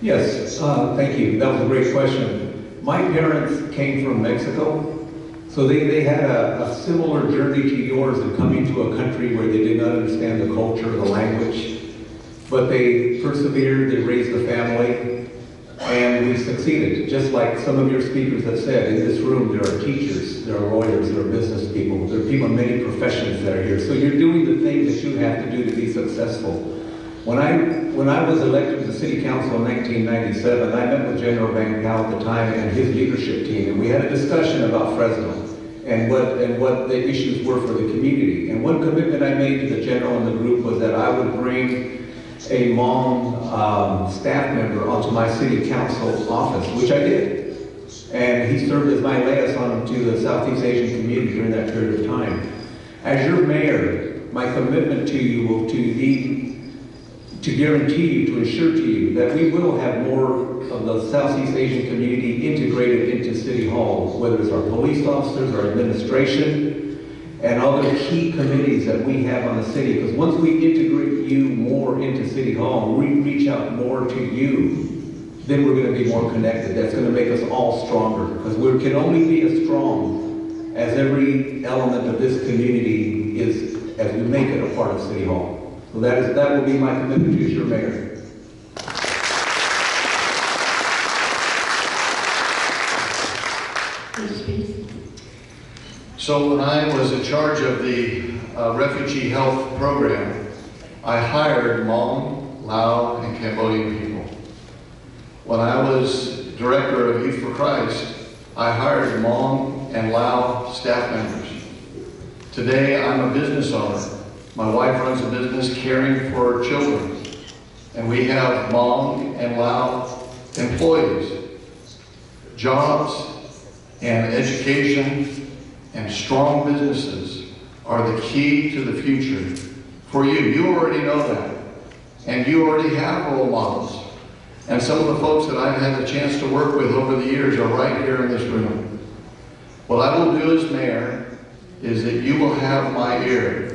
Yes, thank you. That was a great question. My parents came from Mexico, so they had a similar journey to yours in coming to a country where they did not understand the culture, the language, but they persevered, they raised a family, and we succeeded. Just like some of your speakers have said, in this room there are teachers, there are lawyers, there are business people, there are people in many professions that are here. So you're doing the things that you have to do to be successful. When I was elected to the City Council in 1997, I met with General Van Cal at the time and his leadership team, and we had a discussion about Fresno and what the issues were for the community. And one commitment I made to the general and the group was that I would bring a Hmong staff member onto my City Council office, which I did. And he served as my liaison to the Southeast Asian community during that period of time. As your mayor, my commitment to you will be to guarantee you, to assure to you that we will have more of the Southeast Asian community integrated into City Hall, whether it's our police officers, our administration, and other key committees that we have on the city. Because once we integrate you more into City Hall, we reach out more to you, then we're going to be more connected. That's going to make us all stronger. Because we can only be as strong as every element of this community is, as we make it a part of City Hall. So that will be my commitment to you as your mayor. So when I was in charge of the refugee health program, I hired Hmong, Lao, and Cambodian people. When I was director of Youth for Christ, I hired Hmong and Lao staff members. Today, I'm a business owner. My wife runs a business caring for children. And we have Hmong and Lao employees. Jobs and education and strong businesses are the key to the future for you. You already know that. And you already have role models. And some of the folks that I've had the chance to work with over the years are right here in this room. What I will do as mayor is that you will have my ear.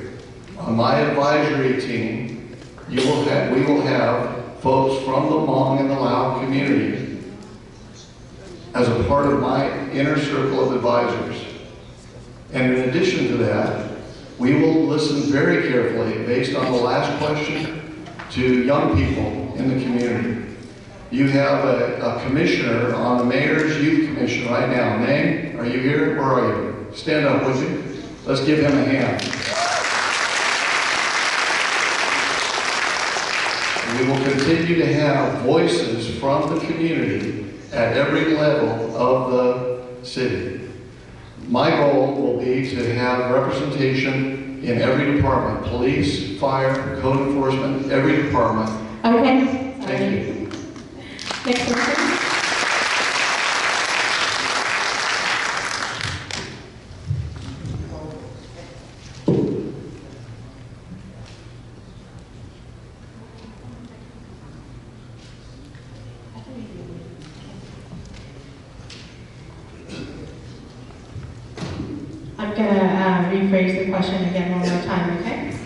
On my advisory team, we will have folks from the Hmong and the Lao community as a part of my inner circle of advisors. And in addition to that, we will listen very carefully, based on the last question, to young people in the community. You have a commissioner on the Mayor's Youth Commission right now. Name, are you here? Where are you? Stand up, would you? Let's give him a hand. We will continue to have voices from the community at every level of the city. My goal will be to have representation in every department, police, fire, code enforcement, every department. Okay. Thank you. Next person. I'm going to rephrase the question again one more time, okay?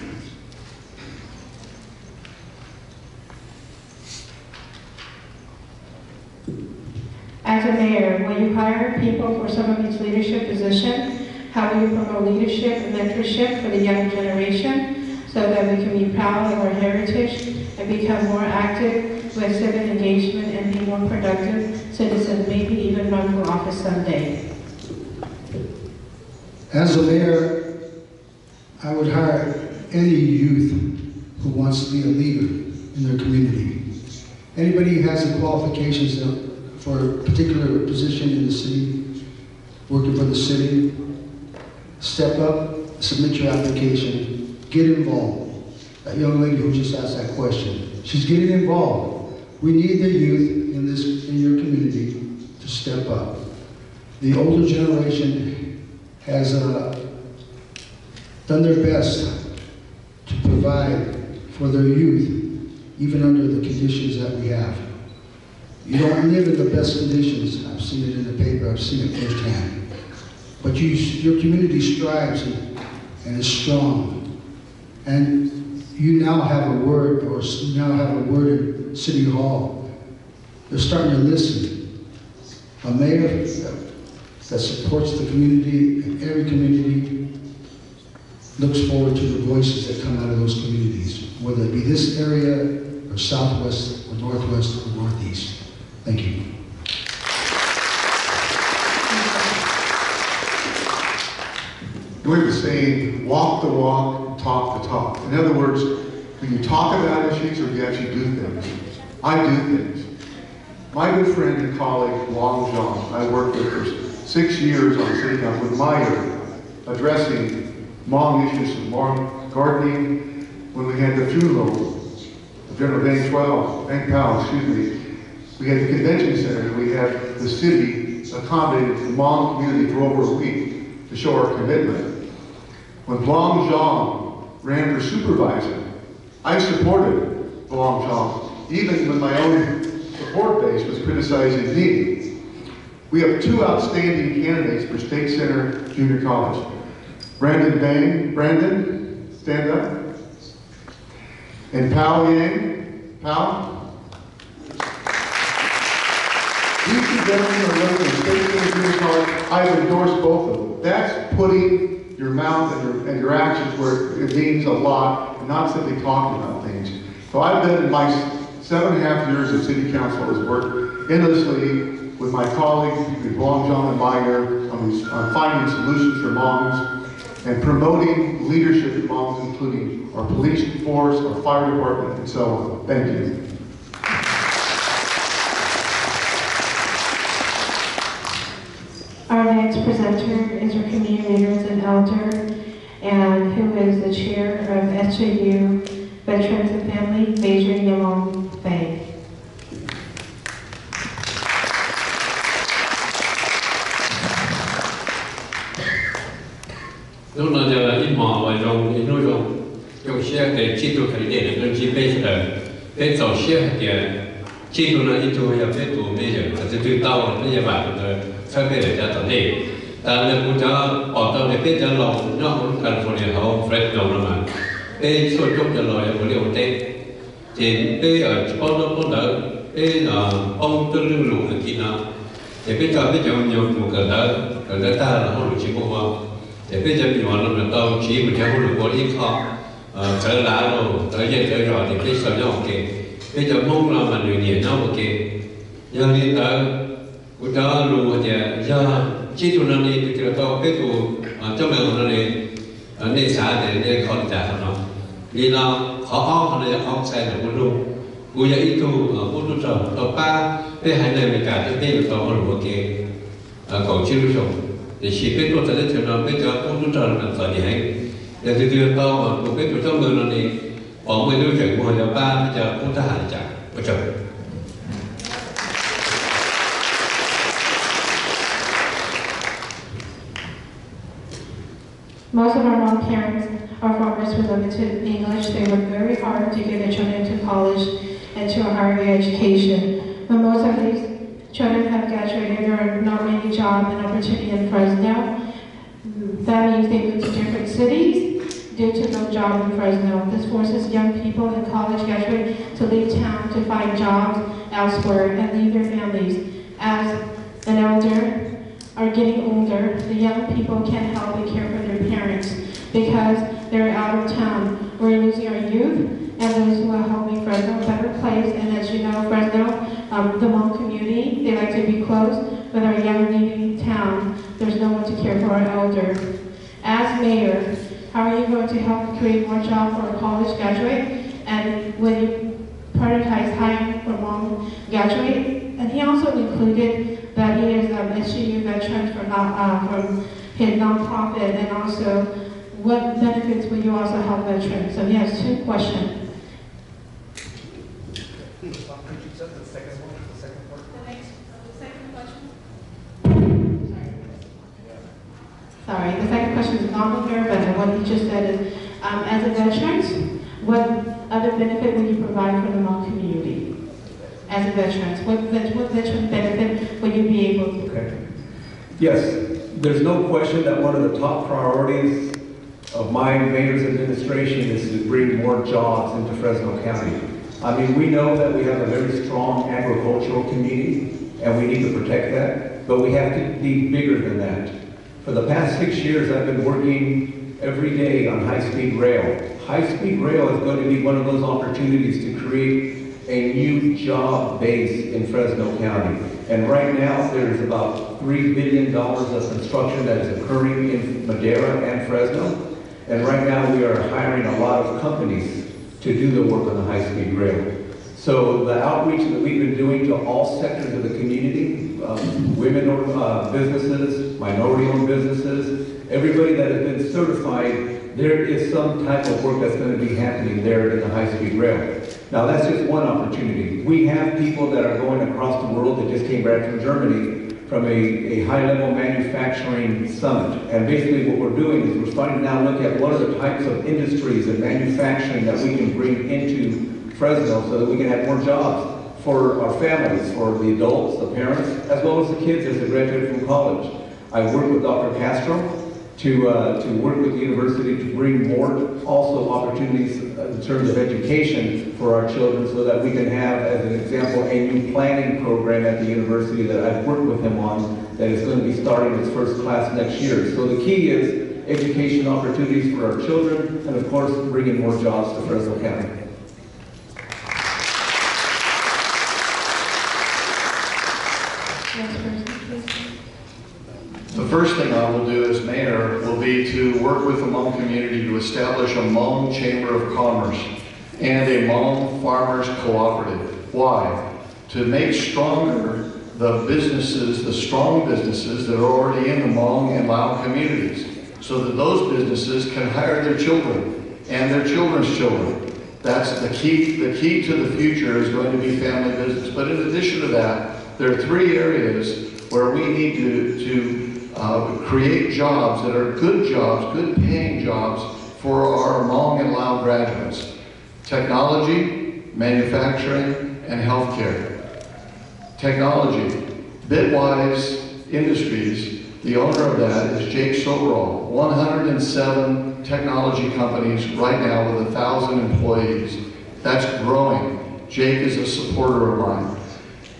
As a mayor, will you hire people for some of these leadership positions? How will you promote leadership and mentorship for the young generation so that we can be proud of our heritage and become more active with civic engagement and be more productive citizens, maybe even run for office someday? As a mayor, I would hire any youth who wants to be a leader in their community. Anybody who has the qualifications for a particular position in the city, working for the city, step up, submit your application, get involved. That young lady who just asked that question, she's getting involved. We need the youth in your community to step up. The older generation has done their best to provide for their youth, even under the conditions that we have. You don't live in the best conditions. I've seen it in the paper, I've seen it firsthand. But your community strives and is strong. And you now have a word, or now have a word in City Hall. They're starting to listen. A mayor that supports the community, and every community looks forward to the voices that come out of those communities, whether it be this area, or Southwest, or Northwest, or Northeast. Thank you. We have a saying, walk the walk, talk the talk. In other words, when you talk about issues or you actually do things. I do things. My good friend and colleague, Wang Zhang, I worked with for 6 years on City Council with Meyer, addressing Hmong issues of Hmong gardening. When we had the funeral of General Deng Pao, we had the convention center, and we had the city accommodated the Hmong community for over a week to show our commitment. When Wang Zhang ran for supervisor, I supported Wang Zhang, even when my own support base was criticizing me. We have 2 outstanding candidates for State Center Junior College. Brandon Bang, Brandon, stand up. And Pao Yang, Pao. These 2 gentlemen are running for State Center Junior College. I've endorsed both of them. That's putting your mouth and your actions where it means a lot, and not simply talking about things. So I've been in my 7.5 years of City Council has worked endlessly with my colleagues, Wang Zhang and Meyer, on finding solutions for Hmongs and promoting leadership in Hmongs, including our police force, our fire department, and so on. Thank you. Our next presenter is our community leader, an elder, and who is the chair of SJU Veterans and Family, Major Yamong Faye. Lúc nào giờ ít mỏ và rồng thì nuôi rồng dùng xe để chi tiêu khởi điện để chi bê cho cái tàu xe thì chi tiêu là ít thôi là bê tù bây giờ là từ tàu bây giờ bạn rồi sau khi để cho tàu này ta nên muốn cho ở tàu này bê cho lòng nó cũng cần phải để họ Fresno rồi mà bê số chung cho lời của liệu tết thì bê ở chỗ nó có đỡ bê ông tương đương lũ là gì nào thì bê cho nhiều một cỡ đỡ ta là họ lũ chỉ bộ vào thì bây giờ nhiều lần là tàu chỉ một trăm lũ có ít khó trở lại rồi tới giờ tới rồi thì bây giờ nó ok bây giờ mong là mà người nhiều nó một cái giờ đi tới của đó luôn thì giờ chỉ tụi nó đi từ đó cái tụ trong miệng nó đi nên xã để nên khỏi trả thằng nó vì nó họ nó là họ sai được luôn bây giờ ít tụ bốn tụ trâu tàu ba cái hai này mình cả cái tên tàu họ luôn cái cầu chữ rồi thì chỉ biết tụ tới thì nó biết cho bốn tụ trâu là phải đi hay để từ từ tàu mà một cái tụ trong miệng nó đi ở mấy đứa trẻ ngồi là ba bây giờ cũng ta hẳn trả ở chồng. Most of our Hmong parents are farmers who limited English. They work very hard to get their children to college and to a higher education. But most of these children have graduated. There are not many jobs and opportunity in Fresno. That means they move to different cities due to no job in Fresno. This forces young people in college graduate to leave town to find jobs elsewhere and leave their families. As an elder are getting older, the young people can't help but care for their parents because they're out of town. We're losing our youth and those who are helping Fresno a better place. And as you know, Fresno, the Hmong community, they like to be close, with our young leaving town, there's no one to care for our elder. As mayor, how are you going to help create more jobs for a college graduate? And will you prioritize hiring for Hmong graduate? And he also included that he is SGU veteran from his nonprofit, and also what benefits will you also help veterans? So he has two questions. Could you set the second one? The second part? The second question? Sorry, the second question is not here, but what he just said is, as a veteran, what other benefit will you provide for the Hmong community? As a veteran, what veteran benefit will you be able to? Okay. Yes, there's no question that one of the top priorities of my mayor's administration is to bring more jobs into Fresno County. I mean, we know that we have a very strong agricultural community, and we need to protect that, but we have to be bigger than that. For the past 6 years, I've been working every day on high-speed rail. High-speed rail is going to be one of those opportunities to create a new job base in Fresno County. And right now, there's about $3 billion of construction that is occurring in Madera and Fresno. And right now, we are hiring a lot of companies to do the work on the high-speed rail. So the outreach that we've been doing to all sectors of the community, women-owned businesses, minority-owned businesses, everybody that has been certified, there is some type of work that's going to be happening there in the high-speed rail. Now that's just one opportunity. We have people that are going across the world that just came back from Germany from a high-level manufacturing summit. And basically what we're doing is we're starting to now look at what are the types of industries and manufacturing that we can bring into Fresno so that we can have more jobs for our families, for the adults, the parents, as well as the kids as they graduate from college. I work with Dr. Castro to work with the university to bring more also opportunities in terms of education for our children so that we can have, as an example, a new planning program at the university that I've worked with him on that is going to be starting its first class next year. So the key is education opportunities for our children and, of course, bringing more jobs to Fresno County. The first thing I will do as mayor will be to work with the Hmong community to establish a Hmong Chamber of Commerce and a Hmong Farmers Cooperative. Why? To make stronger the businesses, the strong businesses that are already in the Hmong and Lao communities, so that those businesses can hire their children and their children's children. That's the key. The key to the future is going to be family business. But in addition to that, there are 3 areas where we need to create jobs that are good jobs, good paying jobs for our Hmong and Lao graduates. Technology, manufacturing, and healthcare. Technology. Bitwise Industries, the owner of that is Jake Soberall. 107 technology companies right now with 1,000 employees. That's growing. Jake is a supporter of mine.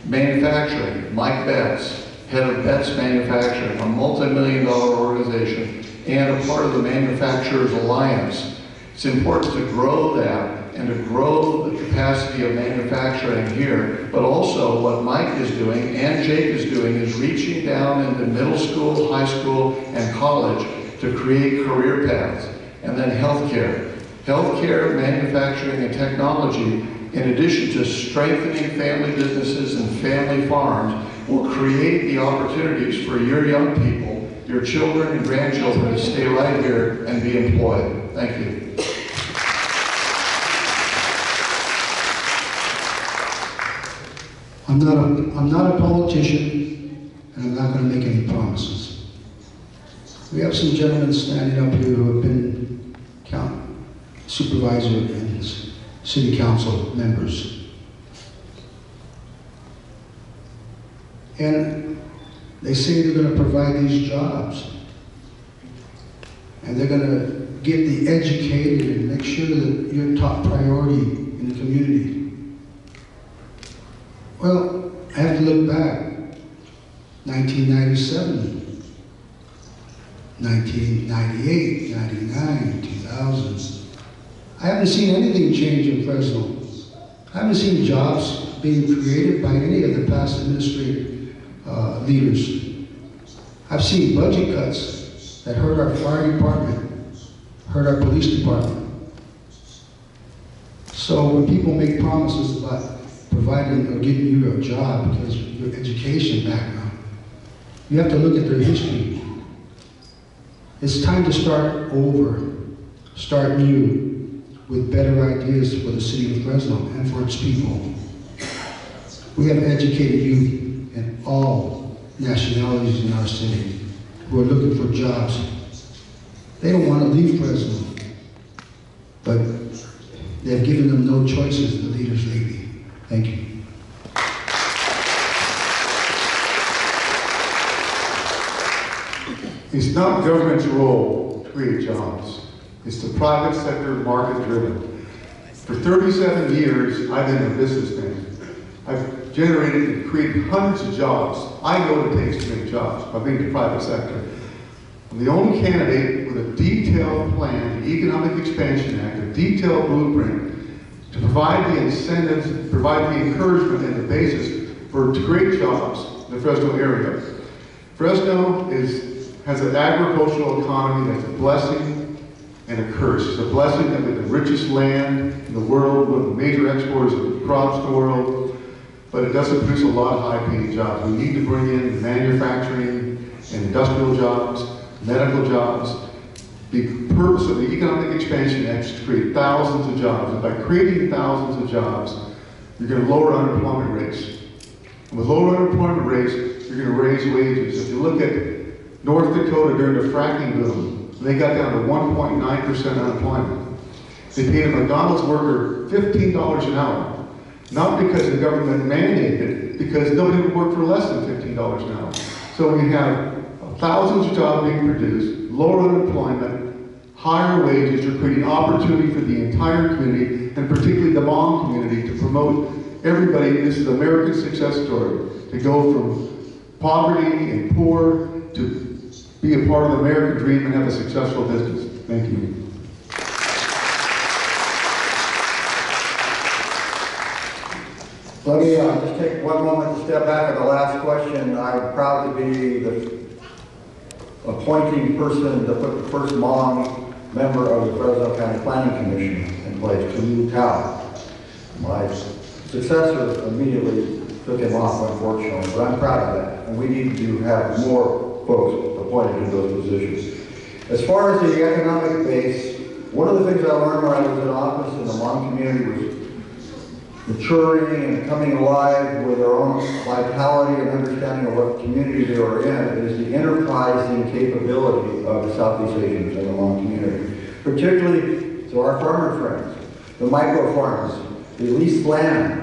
Manufacturing, Mike Betts, head of Betts Manufacturing, a multi-million-dollar organization and a part of the Manufacturers Alliance. It's important to grow that and to grow the capacity of manufacturing here, but also what Mike is doing and Jake is doing is reaching down into middle school, high school, and college to create career paths. And then healthcare. Healthcare, manufacturing, and technology, in addition to strengthening family businesses and family farms, will create the opportunities for your young people, your children and grandchildren to stay right here and be employed. Thank you. I'm not a politician, and I'm not going to make any promises. We have some gentlemen standing up here who have been supervisor and city council members. And they say they're going to provide these jobs. And they're going to get the educated and make sure that you're top priority in the community. Well, I have to look back. 1997, 1998, 99, 2000. I haven't seen anything change in Fresno. I haven't seen jobs being created by any of the past administrative leaders. I've seen budget cuts that hurt our fire department, hurt our police department. So when people make promises about providing or giving you a job because of your education background, you have to look at their history. It's time to start over, start new, with better ideas for the city of Fresno and for its people. We have educated youth in all nationalities in our city who are looking for jobs. They don't want to leave Fresno, but they've given them no choices, the leaders lately. Thank you. It's not government's role to create jobs. It's the private sector, market-driven. For 37 years, I've been a businessman. I've generated and created hundreds of jobs. I know what it takes to make jobs by being in the private sector. I'm the only candidate with a detailed plan, the Economic Expansion Act, a detailed blueprint to provide the incentives, provide the encouragement and the basis for to create jobs in the Fresno area. Fresno has an agricultural economy that's a blessing and a curse. It's a blessing that we're the richest land in the world, one of the major exporters of crops in the world, but it doesn't produce a lot of high-paying jobs. We need to bring in manufacturing and industrial jobs, medical jobs. The purpose of the Economic Expansion Act is to create thousands of jobs, and by creating thousands of jobs, you're going to lower unemployment rates. And with lower unemployment rates, you're going to raise wages. If you look at North Dakota during the fracking boom, they got down to 1.9% unemployment. They paid a McDonald's worker $15 an hour, not because the government mandated it, because nobody would work for less than $15 an hour. So when you have thousands of jobs being produced, lower unemployment, higher wages, you're creating opportunity for the entire community, and particularly the Hmong community, to promote everybody. This is American success story, to go from poverty and poor to be a part of the American dream and have a successful business. Thank you. Let me just take one moment to step back on the last question. I'm proud to be the appointing person to put the first Hmong member of the Fresno County Planning Commission in place, tswv. My successor immediately took him off, unfortunately, but I'm proud of that. And we need to have more folks appointed to those positions. As far as the economic base, one of the things I learned when I was in office in the Hmong community was maturing and coming alive with our own vitality and understanding of what community they were in is the enterprising capability of the Southeast Asians in the Hmong community. Particularly to our farmer friends, the micro farmers, they leased land.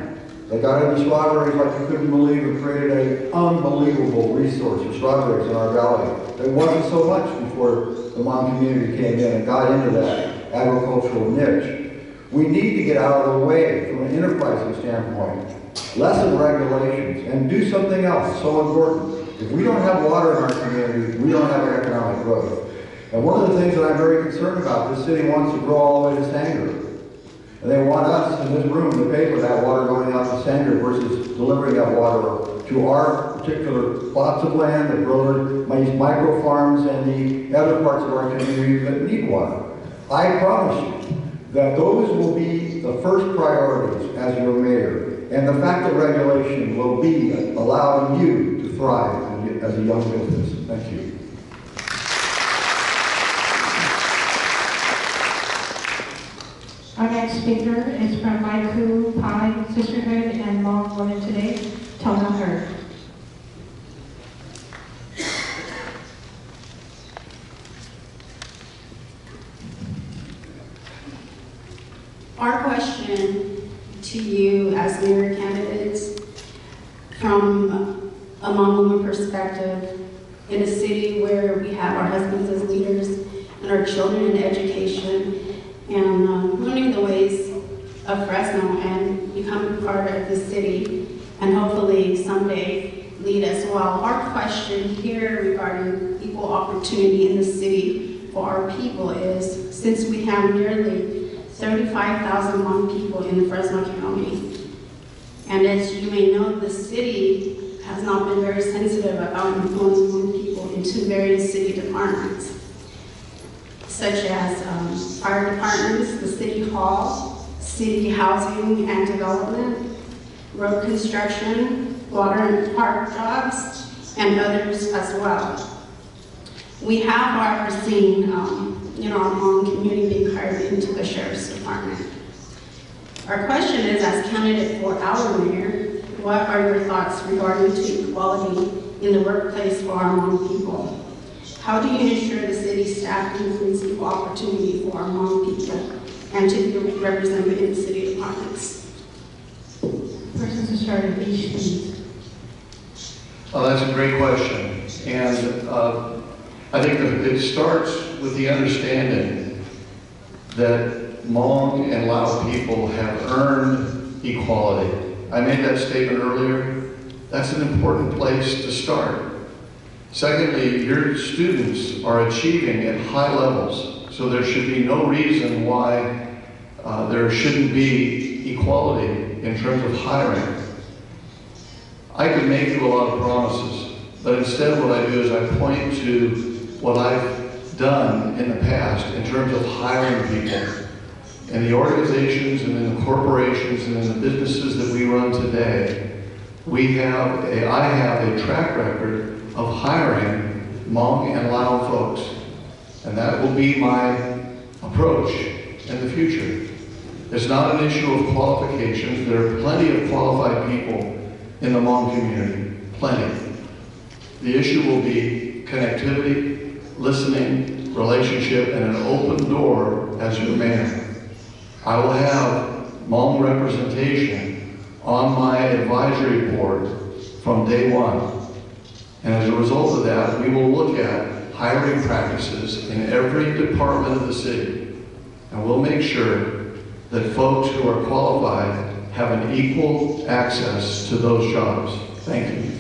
They got into strawberries like you couldn't believe and created an unbelievable resource for strawberries in our valley. There wasn't so much before the Hmong community came in and got into that agricultural niche. We need to get out of the way from an enterprising standpoint, lessen regulations, and do something else so important. If we don't have water in our community, we don't have economic growth. And one of the things that I'm very concerned about, this city wants to grow all the way to Sanger. And they want us in this room to pay for that water going out to Sanger versus delivering that water to our particular plots of land that grow these micro farms and the other parts of our community that need water. I promise you that those will be the first priorities as your mayor. And the fact that regulation will be allowing you to thrive as a young business. Thank you. Our next speaker is from Maiku Pai Sisterhood and Hmong Women Today, Tona Her. Our question to you as mayor candidates from a Hmong woman perspective in a city where we have our husbands as leaders and our children in education and learning the ways of Fresno and becoming part of the city and hopefully someday lead as well. Our question here regarding equal opportunity in the city for our people is, since we have nearly 35,000 Hmong people in Fresno County, and as you may know, the city has not been very sensitive about employing Hmong people into various city departments, such as fire departments, the city hall, city housing and development, road construction, water and park jobs, and others as well. We have, however, seen our Hmong community being hired into the sheriff's department. Our question is, as candidate for our mayor, what are your thoughts regarding to equality in the workplace for our Hmong people? How do you ensure the city staff includes equal opportunity for our Hmong people and to be represented in the city departments? Persons who started each please. That's a great question. And I think that it starts with the understanding that Hmong and Lao people have earned equality. I made that statement earlier. That's an important place to start. Secondly, your students are achieving at high levels, so there should be no reason why there shouldn't be equality in terms of hiring. I could make you a lot of promises, but instead what I do is I point to what I've done in the past in terms of hiring people. In the organizations and in the corporations and in the businesses that we run today, I have a track record of hiring Hmong and Lao folks. And that will be my approach in the future. It's not an issue of qualifications. There are plenty of qualified people in the Hmong community, plenty. The issue will be connectivity, listening, relationship, and an open door as your mayor. I will have Hmong representation on my advisory board from day one. And as a result of that, we will look at hiring practices in every department of the city. And we'll make sure that folks who are qualified have an equal access to those jobs. Thank you.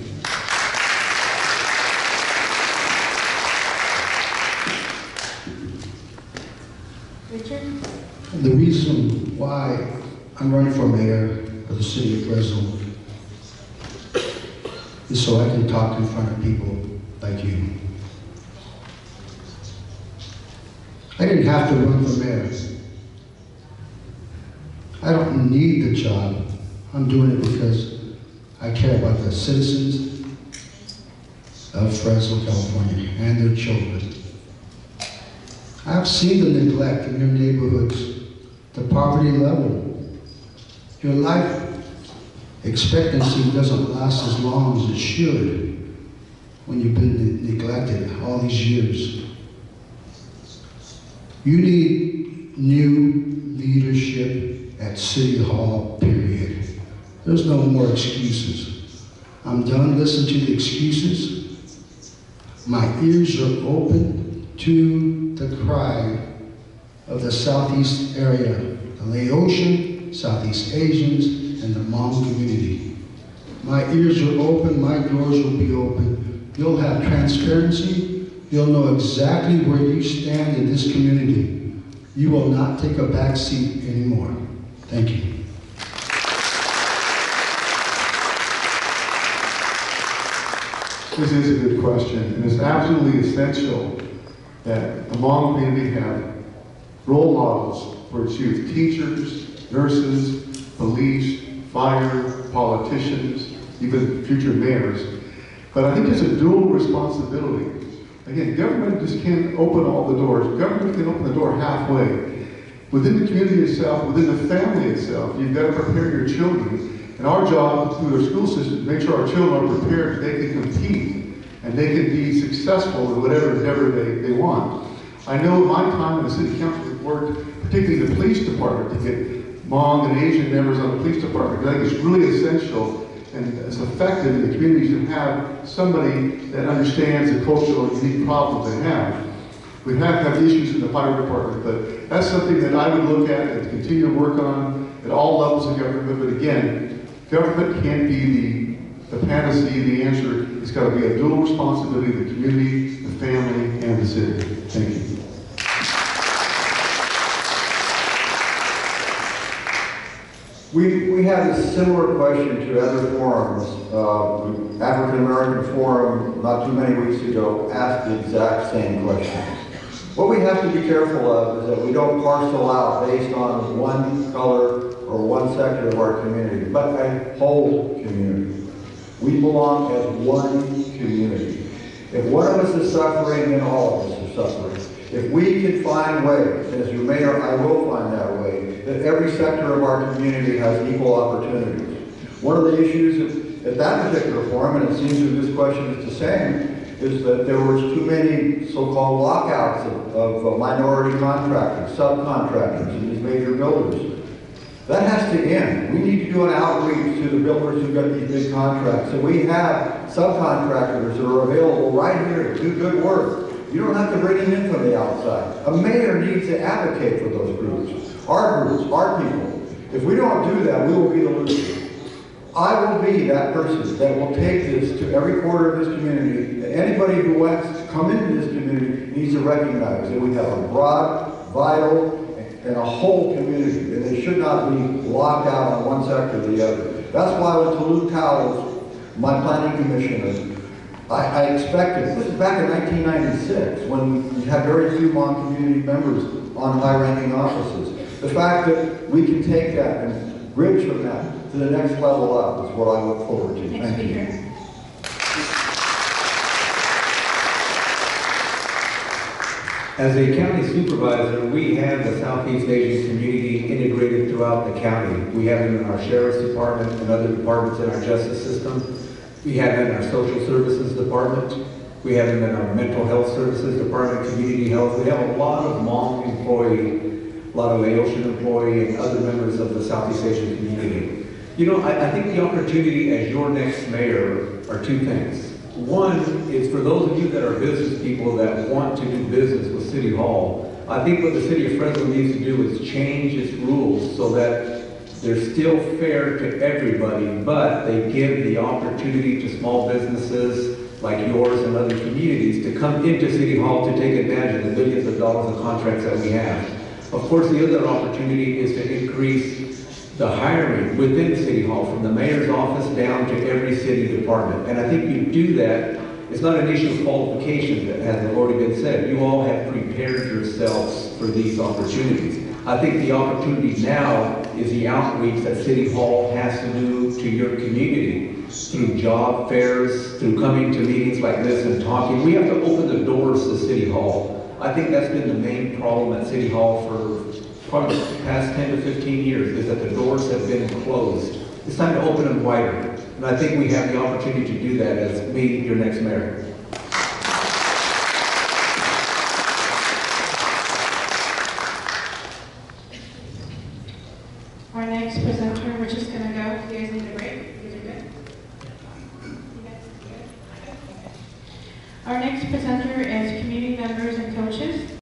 Richard? The reason why I'm running for mayor of the city of Fresno is so I can talk in front of people like you. I didn't have to run for mayor. I don't need the job. I'm doing it because I care about the citizens of Fresno, California, and their children. I've seen the neglect in your neighborhoods, the poverty level. Your life expectancy doesn't last as long as it should when you've been neglected all these years. You need new leadership at City Hall, period. There's no more excuses. I'm done listening to the excuses. My ears are open to the cry of the Southeast area, the Laotian, Southeast Asians, and the Hmong community. My ears are open, my doors will be open. You'll have transparency, you'll know exactly where you stand in this community. You will not take a back seat anymore. Thank you. This is a good question, and it's absolutely essential that the Hmong community have role models for its youth. Teachers, nurses, police, fire, politicians, even future mayors. But I think there's a dual responsibility. Again, government just can't open all the doors. Government can open the door halfway. Within the community itself, within the family itself, you've got to prepare your children. And our job through our school system is to make sure our children are prepared, they can compete, and they can be successful in whatever endeavor they want. I know in my time in the city council, we've worked, particularly the police department, to get Hmong and Asian members on the police department. I think it's really essential and it's effective in the communities to have somebody that understands the cultural and unique problems they have. We have issues in the fire department, but that's something that I would look at and continue to work on at all levels of government. But again, government can't be the panacea, the answer. It's got to be a dual responsibility of the community, the family, and the city. Thank you. We had a similar question to other forums. African American Forum, not too many weeks ago, asked the exact same question. What we have to be careful of is that we don't parcel out based on one color or one sector of our community, but a whole community. We belong as one community. If one of us is suffering, then all of us are suffering. If we can find ways, as your mayor, I will find that way, that every sector of our community has equal opportunities. One of the issues at that particular forum, and it seems that this question is the same, is that there was too many so-called lockouts of minority contractors, subcontractors, and these major builders. That has to end. We need to do an outreach to the builders who've got these big contracts. So we have subcontractors that are available right here to do good work. You don't have to bring them in from the outside. A mayor needs to advocate for those groups, our people. If we don't do that, we will be the loser. I will be that person that will take this to every corner of this community. And anybody who wants to come into this community needs to recognize that we have a broad, vital, and a whole community, and it should not be locked out on one sector or the other. That's why when Tolu was my planning commissioner, I expected, this is back in 1996, when we had very few Hmong community members on high-ranking offices. The fact that we can take that and bridge from that to the next level up is what I look forward to. Thank you. As a county supervisor, we have the Southeast Asian community integrated throughout the county. We have them in our sheriff's department and other departments in our justice system. We have them in our social services department. We have them in our mental health services department, community health. We have a lot of Hmong employee, a lot of Laotian employee, and other members of the Southeast Asian community. You know, I think the opportunity as your next mayor are two things. One is for those of you that are business people that want to do business with City Hall. I think what the city of Fresno needs to do is change its rules so that they're still fair to everybody, but they give the opportunity to small businesses like yours and other communities to come into City Hall to take advantage of the billions of dollars of contracts that we have. Of course, the other opportunity is to increase the hiring within City Hall, from the mayor's office down to every city department. And I think you do that. It's not an issue of qualifications that hasn't already been said. You all have prepared yourselves for these opportunities. I think the opportunity now is the outreach that City Hall has to do to your community through job fairs, through coming to meetings like this and talking. We have to open the doors to City Hall. I think that's been the main problem at City Hall for probably the past 10 to 15 years, is that the doors have been closed. It's time to open them wider. And I think we have the opportunity to do that as me, your next mayor. Our next presenter, we're just going to go. You guys need a break? You guys are good? You guys good? Our next presenter is community members and coaches.